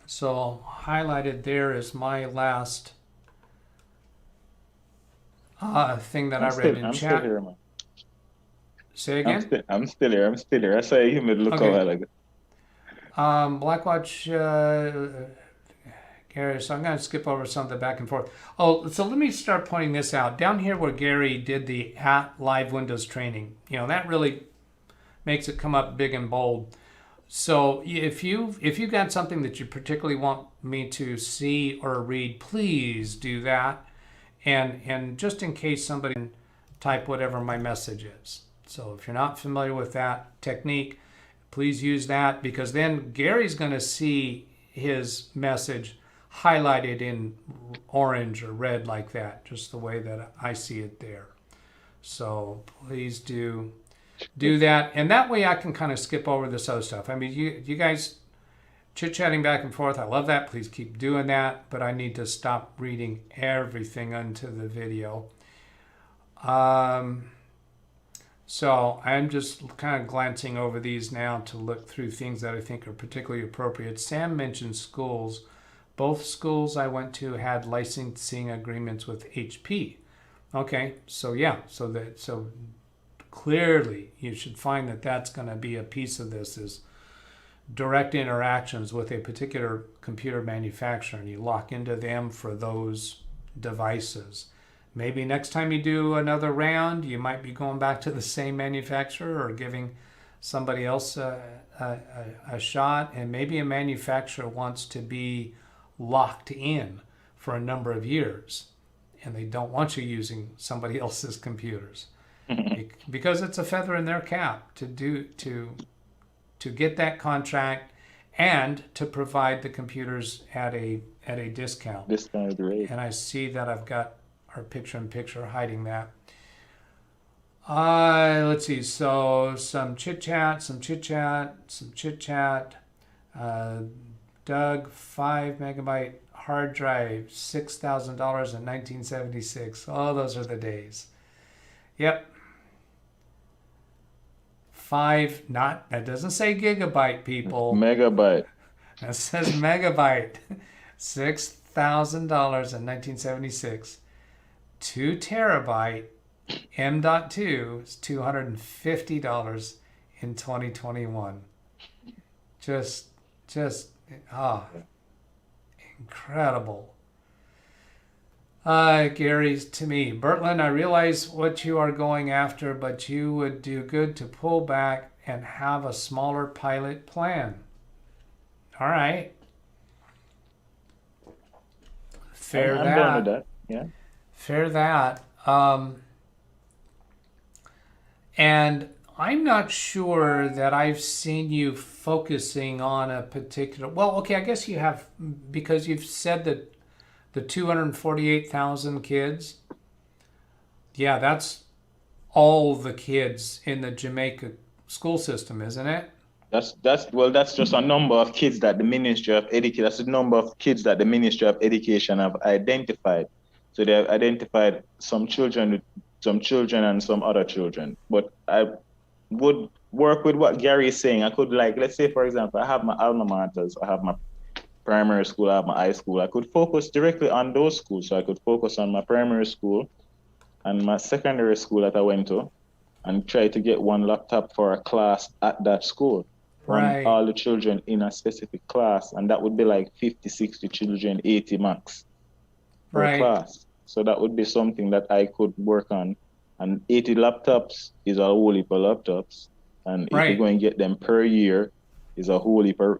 So highlighted there is my last thing that I read in chat. I'm still here, man. Say again? I'm still here. I saw you made look Okay. a while ago. Blackwatch, Gary, so I'm going to skip over some of the back and forth. Oh, so let me start pointing this out. Down here where Gary did the @LiveWindowsTraining, that really makes it come up big and bold. So if you got something that you particularly want me to see or read, please do that. And just in case somebody can type whatever my message is. So if you're not familiar with that technique, please use that, because then Gary's going to see his message highlighted in orange or red like that, just the way that I see it there. So please do that. And that way I can kind of skip over this other stuff. I mean, you guys chit-chatting back and forth, I love that. Please keep doing that. But I need to stop reading everything onto the video. So I'm just kind of glancing over these now to look through things that I think are particularly appropriate. Sam mentioned schools. Both schools I went to had licensing agreements with HP. Okay, so yeah, so clearly you should find that that's going to be a piece of this, is direct interactions with a particular computer manufacturer, and you lock into them for those devices. Maybe next time you do another round, you might be going back to the same manufacturer or giving somebody else a shot. And maybe a manufacturer wants to be locked in for a number of years, and they don't want you using somebody else's computers because it's a feather in their cap to get that contract and to provide the computers at a discount. Discounted rate. And I see that I've got our picture-in-picture hiding that. Let's see. So some chit chat. Doug, 5 megabyte hard drive, $6,000 in 1976. Oh, those are the days. Yep. 5, that doesn't say gigabyte, people. Megabyte. That says megabyte. $6,000 in 1976. 2 terabyte M.2 is $250 in 2021. Just incredible. Gary's to me. Bertland, I realize what you are going after, but you would do good to pull back and have a smaller pilot plan. All right. Fair I'm down with that. Yeah. Fair that. And I'm not sure that I've seen you focusing on a particular. Well, okay, I guess you have, because you've said that the 248,000 kids. Yeah, that's all the kids in the Jamaica school system, isn't it? That's just a number of kids that the Ministry of Education. That's the number of kids that the Ministry of Education have identified. So they have identified some children and some other children. But I would work with what Gary is saying. I could, like, let's say, for example, I have my alma maters, I have my primary school, I have my high school. I could focus directly on those schools. So I could focus on my primary school and my secondary school that I went to and try to get one laptop for a class at that school. Run all the children in a specific class. And that would be like 50, 60 children, 80 max per class. So that would be something that I could work on. And 80 laptops is a whole heap of laptops. And if you're going to get them per year, is a whole heap of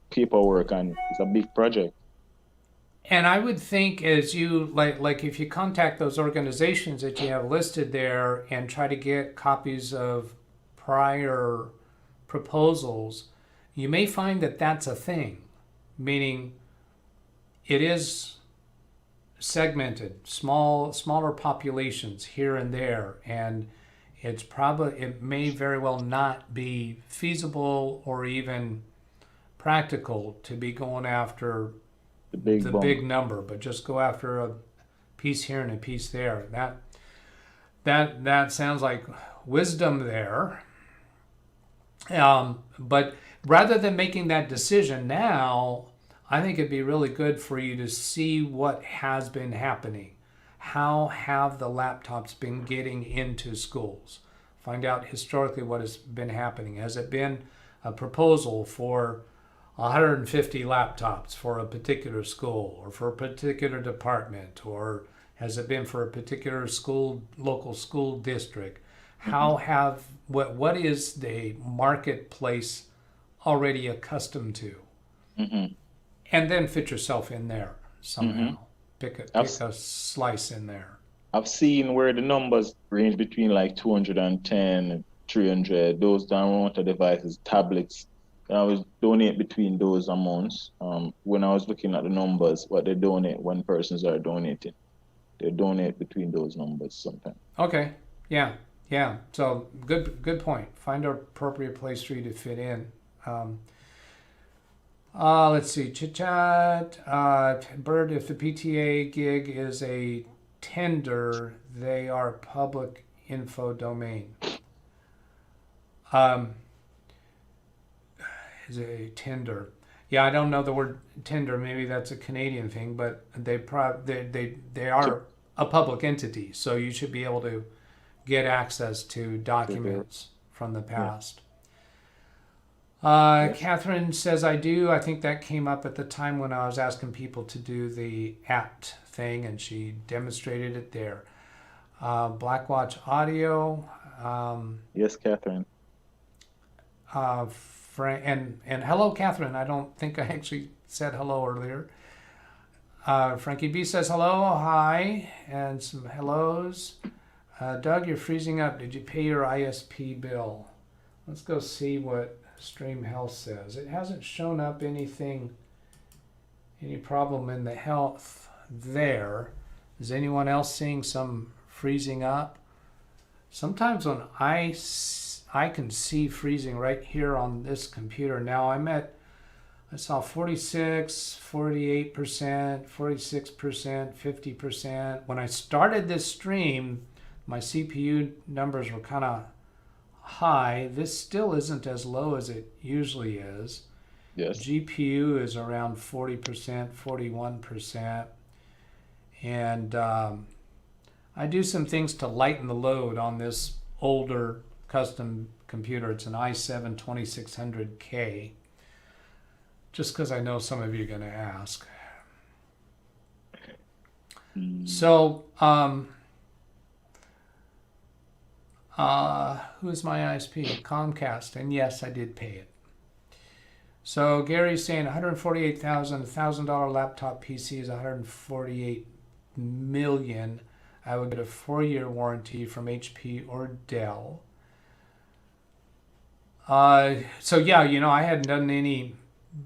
paperwork, and it's a big project. And I would think, as you like if you contact those organizations that you have listed there and try to get copies of prior proposals, you may find that that's a thing, meaning it is segmented, smaller populations here and there, and it may very well not be feasible or even practical to be going after the big number, but just go after a piece here and a piece there. That sounds like wisdom there. But rather than making that decision now, I think it'd be really good for you to see what has been happening. How have the laptops been getting into schools? Find out historically what has been happening. Has it been a proposal for 150 laptops for a particular school or for a particular department, or has it been for a particular school, local school district? What is the marketplace already accustomed to? And then fit yourself in there somehow. Pick a slice in there. I've seen where the numbers range between like 210, 300, those downloaded devices, tablets. I always donate between those amounts. When I was looking at the numbers, what they donate when persons are donating, they donate between those numbers sometimes. Okay, yeah. So good point. Find an appropriate place for you to fit in. Let's see, chit chat. Bert, if the PTA gig is a tender, they are public info domain. Is a tender. Yeah, I don't know the word tender. Maybe that's a Canadian thing, but they are a public entity, so you should be able to get access to documents from the past. Catherine says, I do. I think that came up at the time when I was asking people to do the apt thing, and she demonstrated it there. Blackwatch Audio. Yes, Catherine. And hello, Catherine. I don't think I actually said hello earlier. Frankie B says hello, hi, and some hellos. Doug, you're freezing up. Did you pay your ISP bill? Let's go see what Stream Health says. It hasn't shown up any problem in the health there. Is anyone else seeing some freezing up? Sometimes when I can see freezing right here on this computer. Now I saw 46, 48%, 46%, 50%. When I started this stream, my CPU numbers were kind of high. This still isn't as low as it usually is. Yes. GPU is around 40%, 41%. And I do some things to lighten the load on this older custom computer. It's an i7 2600K. Just because I know some of you are going to ask. So, who's my ISP? Comcast, and yes, I did pay it. So Gary's saying $148,000, $1,000 laptop PC is $148 million. I would get a 4-year warranty from HP or Dell. So yeah, I hadn't done any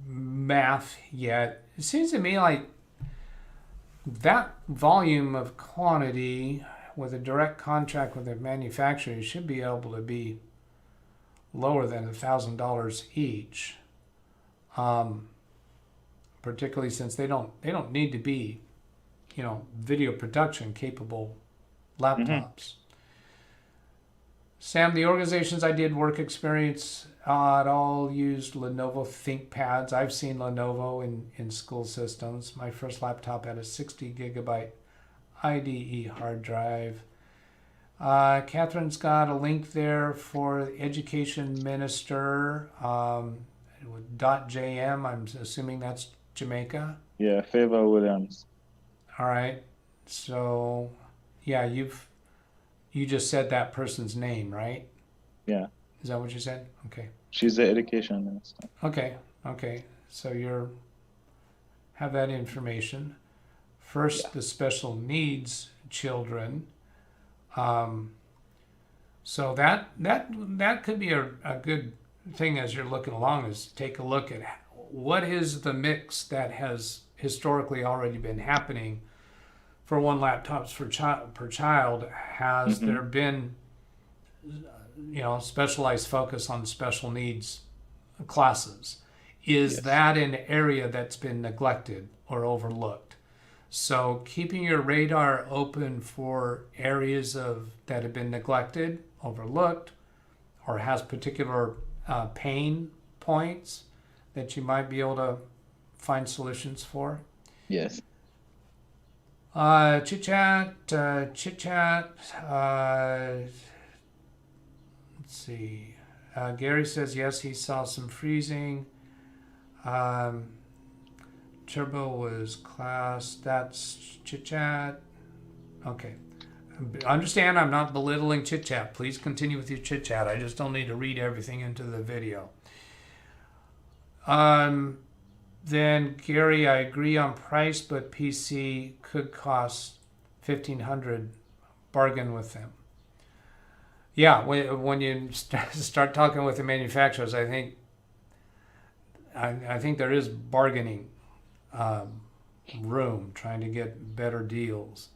math yet. It seems to me like that volume of quantity with a direct contract with a manufacturer, you should be able to be lower than $1,000 each. Particularly since they don't need to be, video production capable laptops. Sam, the organizations I did work experience it all used Lenovo ThinkPads. I've seen Lenovo in school systems. My first laptop had a 60 gigabyte IDE hard drive. Catherine's got a link there for Education Minister with .jm. I'm assuming that's Jamaica. Yeah, Fayval Williams. All right. So, yeah, you just said that person's name, right? Yeah. Is that what you said? Okay. She's the Education Minister. Okay. So have that information. First, the special needs children. So that could be a good thing as you're looking along, is take a look at what is the mix that has historically already been happening for one laptops per child. Has there been specialized focus on special needs classes? Is that an area that's been neglected or overlooked? So keeping your radar open for areas that have been neglected, overlooked, or has particular pain points that you might be able to find solutions for. Yes. Chit chat. Let's see. Gary says yes, he saw some freezing. Turbo was class. That's chit chat. Okay. Understand, I'm not belittling chit chat. Please continue with your chit chat. I just don't need to read everything into the video. Then Gary, I agree on price, but PC could cost $1,500. Bargain with them. Yeah, when you start talking with the manufacturers, I think there is bargaining room, trying to get better deals.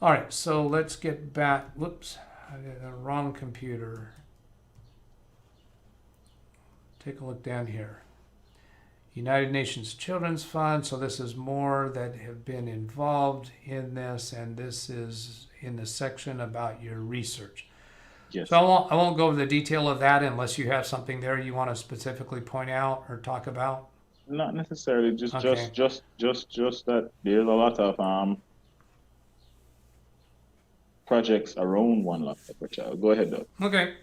All right, so let's get back. Whoops, I did the wrong computer. Take a look down here. United Nations Children's Fund. So this is more that have been involved in this, and this is in the section about your research. Yes. So I won't go over the detail of that unless you have something there you want to specifically point out or talk about. Not necessarily. Just Okay. just that there's a lot of projects around one laptop per child. Go ahead, Doug. Okay.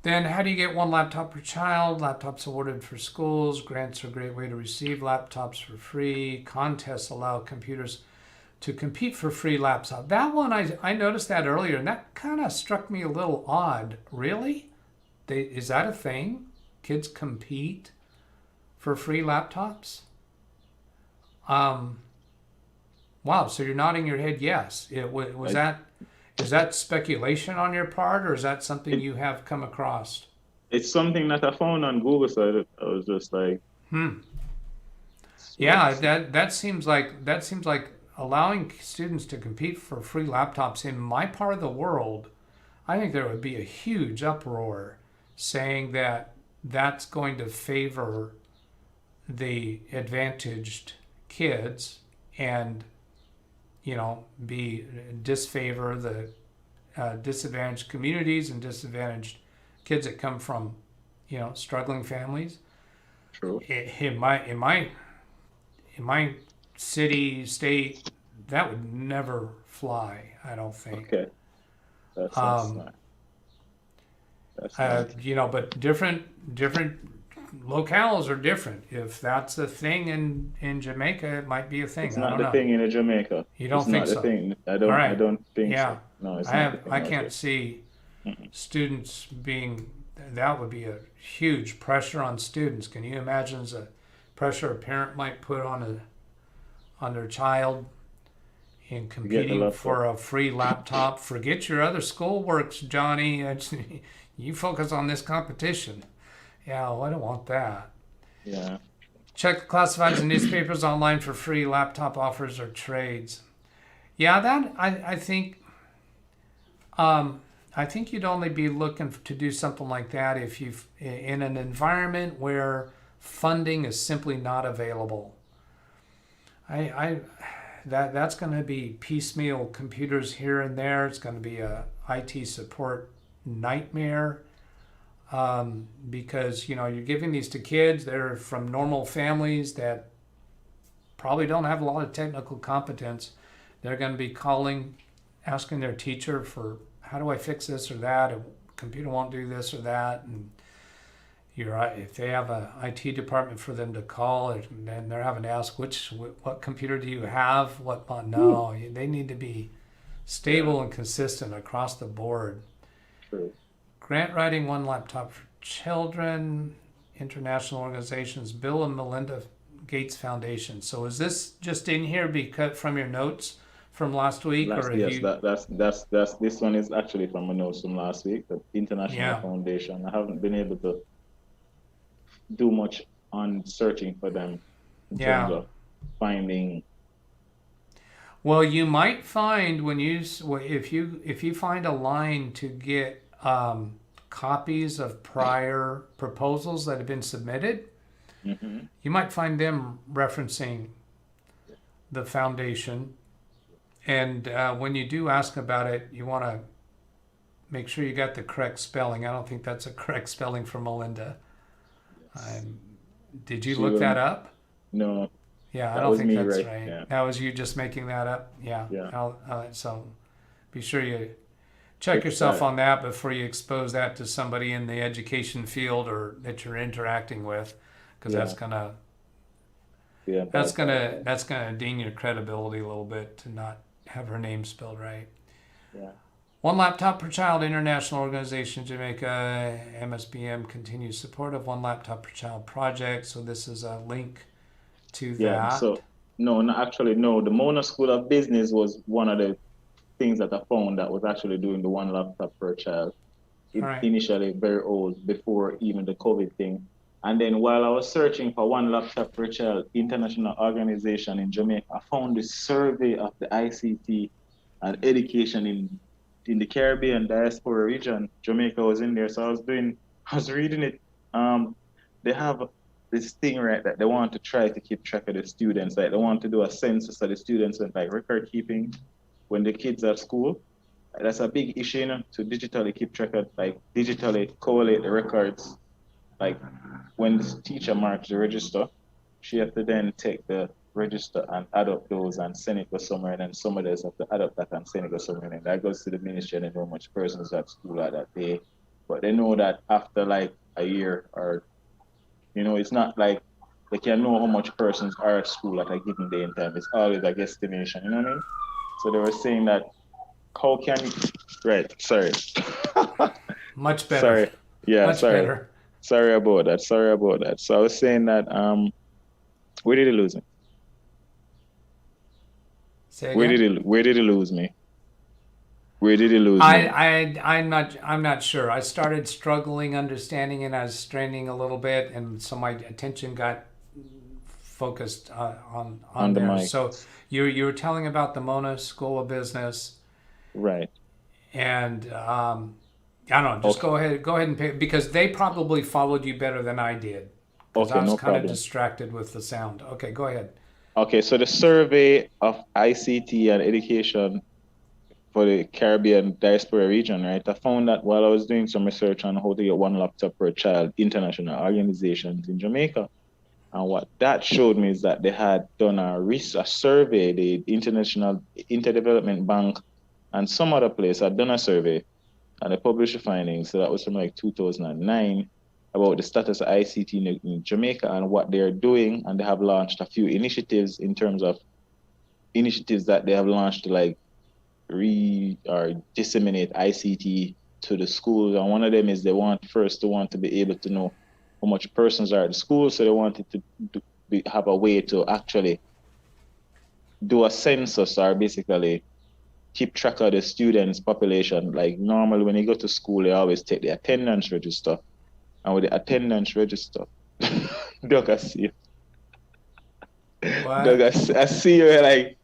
Then how do you get one laptop per child? Laptops awarded for schools. Grants are a great way to receive laptops for free. Contests allow computers to compete for free laptops. That one, I noticed that earlier, and that kind of struck me a little odd. Really? Is that a thing? Kids compete for free laptops? Wow, so you're nodding your head yes. Is that speculation on your part, or is that something you have come across? It's something that I found on Google, so I was just like, Yeah, that seems like allowing students to compete for free laptops in my part of the world. I think there would be a huge uproar saying that that's going to favor the advantaged kids and disfavor the disadvantaged communities and disadvantaged kids that come from struggling families. true. In my city, state, that would never fly, I don't think. Okay. That's nice. That's nice. But different locales are different. If that's a thing in Jamaica, it might be a thing. It's I not don't the know. thing in Jamaica. You It's don't think not the so? thing. I All don't. I right. don't think Yeah. so. No, it's not the thing I out can't there. see Mm-mm. students being. That would be a huge pressure on students. Can you imagine the pressure a parent might put on their child in To get the competing laptop. for a free laptop? Forget your other schoolworks, Johnny. You focus on this competition. Yeah, well, I don't want that. Yeah. Check the classifieds and newspapers online for free laptop offers or trades. Yeah, that I think you'd only be looking to do something like that if you in an environment where funding is simply not available. I that's going to be piecemeal computers here and there. It's going to be a IT support nightmare because you're giving these to kids. They're from normal families that probably don't have a lot of technical competence. They're going to be calling, asking their teacher for how do I fix this or that? A computer won't do this or that, and if they have an IT department for them to call, and they're having to ask what computer do you have? No, they need to be stable and consistent across the board. True. Grant writing, one laptop for children, international organizations, Bill and Melinda Gates Foundation. So is this just in here because from your notes from last week, or have Yes, you? that's this one is actually from my notes from last week, the International Yeah, Foundation. I haven't been able to do much on searching for them in terms yeah. of finding. Well, you might find if you find a line to get copies of prior proposals that have been submitted, Mhm. you might find them referencing the foundation. And when you do ask about it, you want to make sure you got the correct spelling. I don't think that's a correct spelling for Melinda. Yes. Did you She look that will. up? No, Yeah, I that don't was think me, that's right? right. Yeah, That was you just making that up. Yeah. yeah. So be sure you check Check yourself that. on that before you expose that to somebody in the education field or that you're interacting with, because Yeah, yeah. that's gonna ding your credibility a little bit to not have her name spelled right. Yeah. One laptop per child, international organization, Jamaica, MSBM continues support of one laptop per child project. So this is a link to Yeah. that. So no, actually no. The Mona School of Business was one of the things that I found that was actually doing the one laptop per child. All right. Initially very old before even the COVID thing. And then while I was searching for one laptop per child international organization in Jamaica, I found this survey of the ICT and education in the Caribbean diaspora region. Jamaica was in there, so I was reading it. They have this thing, right, that they want to try to keep track of the students. Like they want to do a census of the students and like record keeping when the kids are at school. That's a big issue, to digitally keep track of, like digitally collate the records. Like when the teacher marks the register, she has to then take the register and add up those and send it to somewhere, and then somebody else have to add up that and send it to somewhere, and that goes to the ministry and they know how much persons at school at that day. But they know that after like a year or, it's not like they can know how much persons are at school at a given day in time. It's always a guesstimation, you know what I mean? So they were saying that how can you, right, sorry. Much better. Sorry. Yeah, Much sorry. better. Sorry about that. Sorry about that. So I was saying that where did he lose me? Say again. Where did he lose me? Where did he lose me? I'm not sure. I started struggling understanding and I was straining a little bit, and so my attention got focused on The there. mic. So you were telling about the Mona School of Business, Right. and I don't know. Just Okay. go ahead and pay, because they probably followed you better than I did, because I Okay, was no kind of problem. distracted with the sound. Okay, go ahead. Okay, so the survey of ICT and education for the Caribbean diaspora region, right? I found that while I was doing some research on how to get one laptop per child, international organizations in Jamaica. And what that showed me is that they had done a survey, the International Interdevelopment Bank and some other place had done a survey and they published the findings. So that was from like 2009 about the status of ICT in Jamaica and what they're doing, and they have launched a few initiatives in terms of initiatives that they have launched to like disseminate ICT to the schools. And one of them is they want to be able to know how much persons are at the school. So they wanted to have a way to actually do a census, or basically keep track of the students' population. Like normally when you go to school, they always take the attendance register. And with the attendance register, Doug, I see you. What? Doug, I see you like,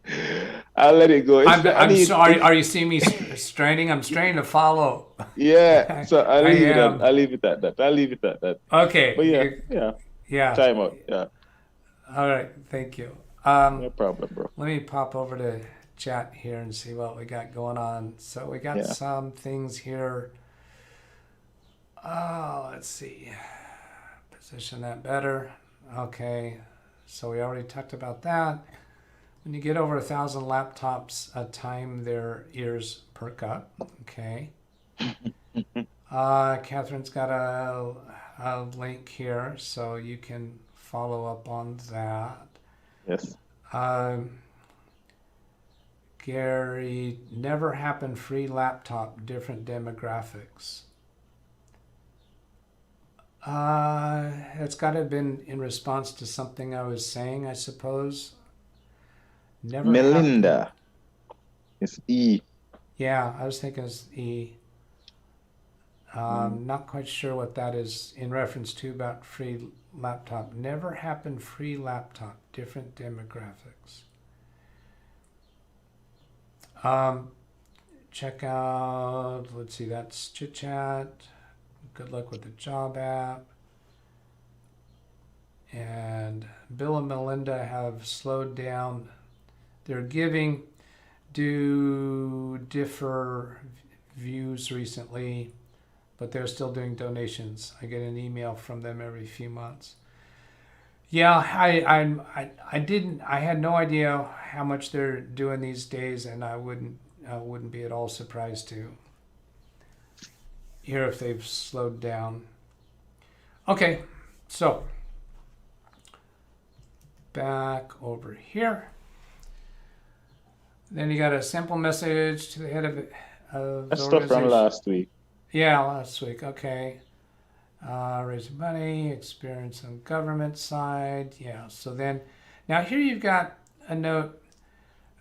I'll let it go. I'm sorry. Are you seeing me straining? I'm straining to follow. Yeah. So I'll leave it am. I'll leave it at that. Okay. But yeah. Time out. Yeah. All right. Thank you. No problem, bro. Let me pop over to chat here and see what we got going on. So we got some things here. Let's see. Position that better. Okay. So we already talked about that. When you get over 1,000 laptops a time, their ears perk up. Okay. Catherine's got a link here, so you can follow up on that. Yes. Gary, never happened free laptop, different demographics. It's got to have been in response to something I was saying, I suppose. Never Melinda. happened. It's E. Yeah, I was thinking it's E. Not quite sure what that is in reference to about free laptop. Never happened free laptop, different demographics. Check out, let's see, that's Chit Chat. Good luck with the job app. And Bill and Melinda have slowed down their giving due differ views recently, but they're still doing donations. I get an email from them every few months. Yeah, I had no idea how much they're doing these days, and I wouldn't be at all surprised to hear if they've slowed down. Okay, so back over here. Then you got a sample message to the head of That's the stuff from last week. Yeah, last week. Okay. Raising money, experience on government side. Yeah. So then, now here you've got a note.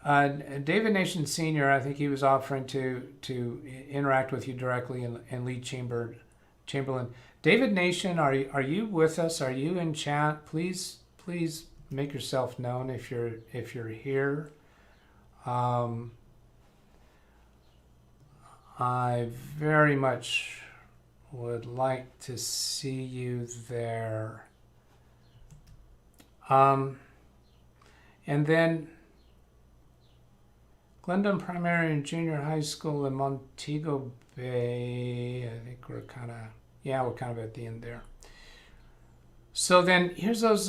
David Nation Sr., I think he was offering to interact with you directly and lead Chamberlain. David Nation, are you with us? Are you in chat? Please make yourself known if you're here. I very much would like to see you there. And then Glendon Primary and Junior High School in Montego Bay. I think we're kind of at the end there. So then here's those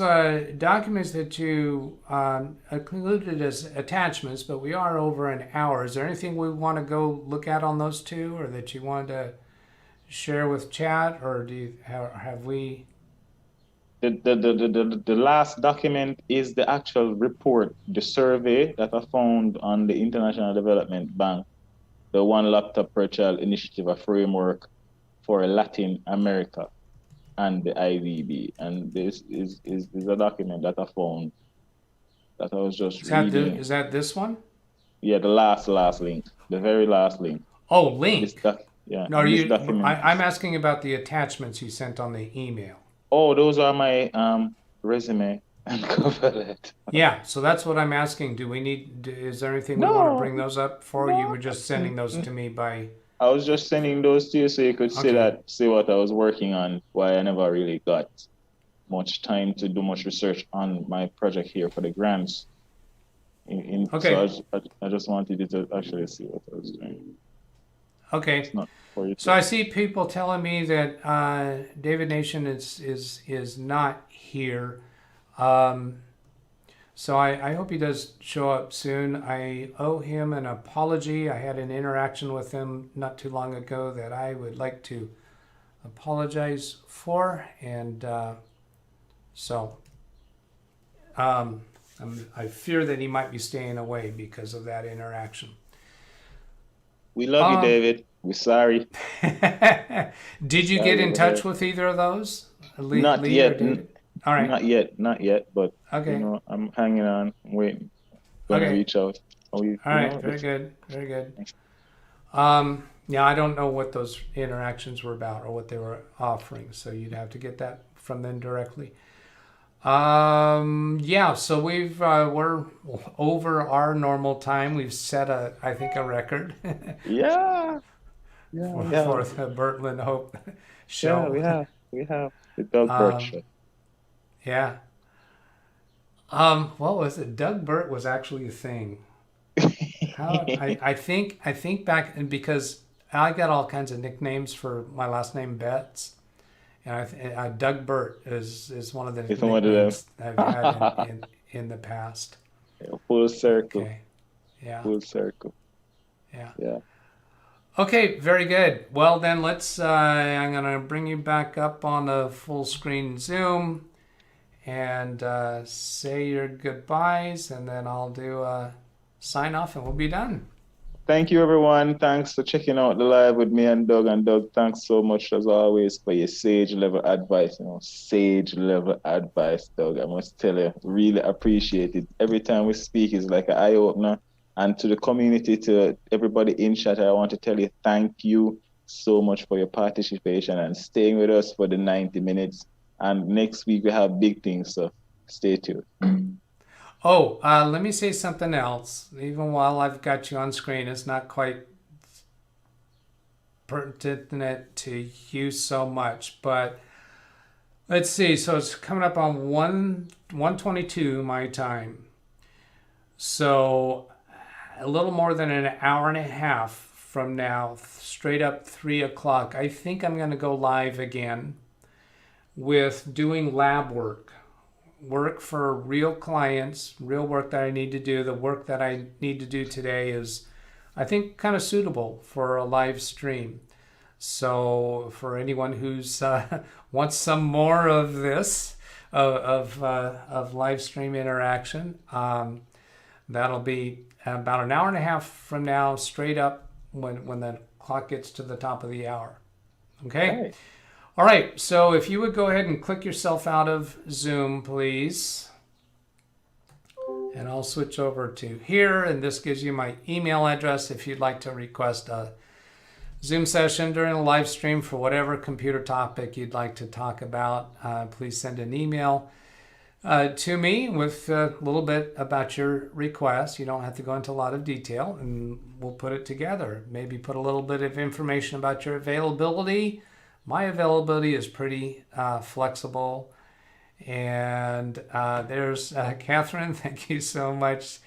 documents that you included as attachments, but we are over an hour. Is there anything we want to go look at on those two, or that you wanted to share with chat, or have we? The last document is the actual report, the survey that I found on the International Development Bank, the One Laptop Per Child Initiative, a framework for Latin America and the IVB. And this is a document that I found that I was just reading. Is that this one? Yeah, the last link, the very last link. Oh, link. Yeah. No, I'm asking about the attachments you sent on the email. Oh, those are my resume and cover letter. Yeah, so that's what I'm asking. Is there anything we want to bring those up for? You were just sending those to me by... I was just sending those to you so you could see what I was working on, why I never really got much time to do much research on my project here for the grants. Okay. So I just wanted you to actually see what I was doing. Okay. It's not for you. So I see people telling me that David Nation is not here. So I hope he does show up soon. I owe him an apology. I had an interaction with him not too long ago that I would like to apologize for. And I fear that he might be staying away because of that interaction. We love you, David. We're sorry. Did you get in touch with either of those? Not yet. All right. Not yet. But okay. You know, I'm hanging on, waiting. Gonna reach out. All right. Very good. Very good. Yeah, I don't know what those interactions were about or what they were offering, so you'd have to get that from them directly. Yeah, so we're over our normal time. We've set I think a record. Yeah. For the Bertland Hope show. Yeah, we have the Doug Burt show. Yeah. What was it? Doug Burt was actually a thing. I think back, and because I got all kinds of nicknames for my last name Betts, and Doug Burt is one of the nicknames I've had in the past. Full circle. Okay. Yeah. Full circle. Yeah. Okay, very good. Well, then let's, I'm going to bring you back up on the full screen Zoom and say your goodbyes, and then I'll do a sign off and we'll be done. Thank you, everyone. Thanks for checking out the live with me and Doug. And Doug, thanks so much, as always, for your sage level advice. Sage level advice, Doug. I must tell you, really appreciate it. Every time we speak, it's like an eye opener. And to the community, to everybody in chat, I want to tell you thank you so much for your participation and staying with us for the 90 minutes. And next week we have big things, so stay tuned. Oh, let me say something else. Even while I've got you on screen, it's not quite pertinent to you so much, but let's see. So it's coming up on 1:22 my time. So a little more than an hour and a half from now, straight up 3 o'clock, I think I'm going to go live again with doing lab work for real clients, real work that I need to do. The work that I need to do today is, I think, kind of suitable for a live stream. So for anyone who's wants some more of this, of live stream interaction, that'll be about an hour and a half from now, straight up when the clock gets to the top of the hour. Okay? All right. So if you would go ahead and click yourself out of Zoom, please. And I'll switch over to here. And this gives you my email address if you'd like to request a Zoom session during a live stream for whatever computer topic you'd like to talk about. Please send an email to me with a little bit about your request. You don't have to go into a lot of detail, and we'll put it together. Maybe put a little bit of information about your availability. My availability is pretty flexible. And there's Catherine. Thank you so much.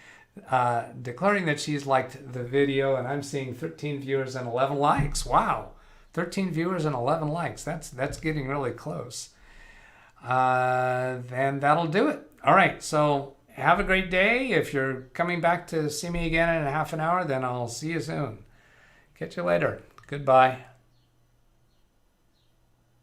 Declaring that she's liked the video, and I'm seeing 13 viewers and 11 likes. Wow, 13 viewers and 11 likes. That's getting really close. Then that'll do it. All right, so have a great day. If you're coming back to see me again in a half an hour, then I'll see you soon. Catch you later. Goodbye.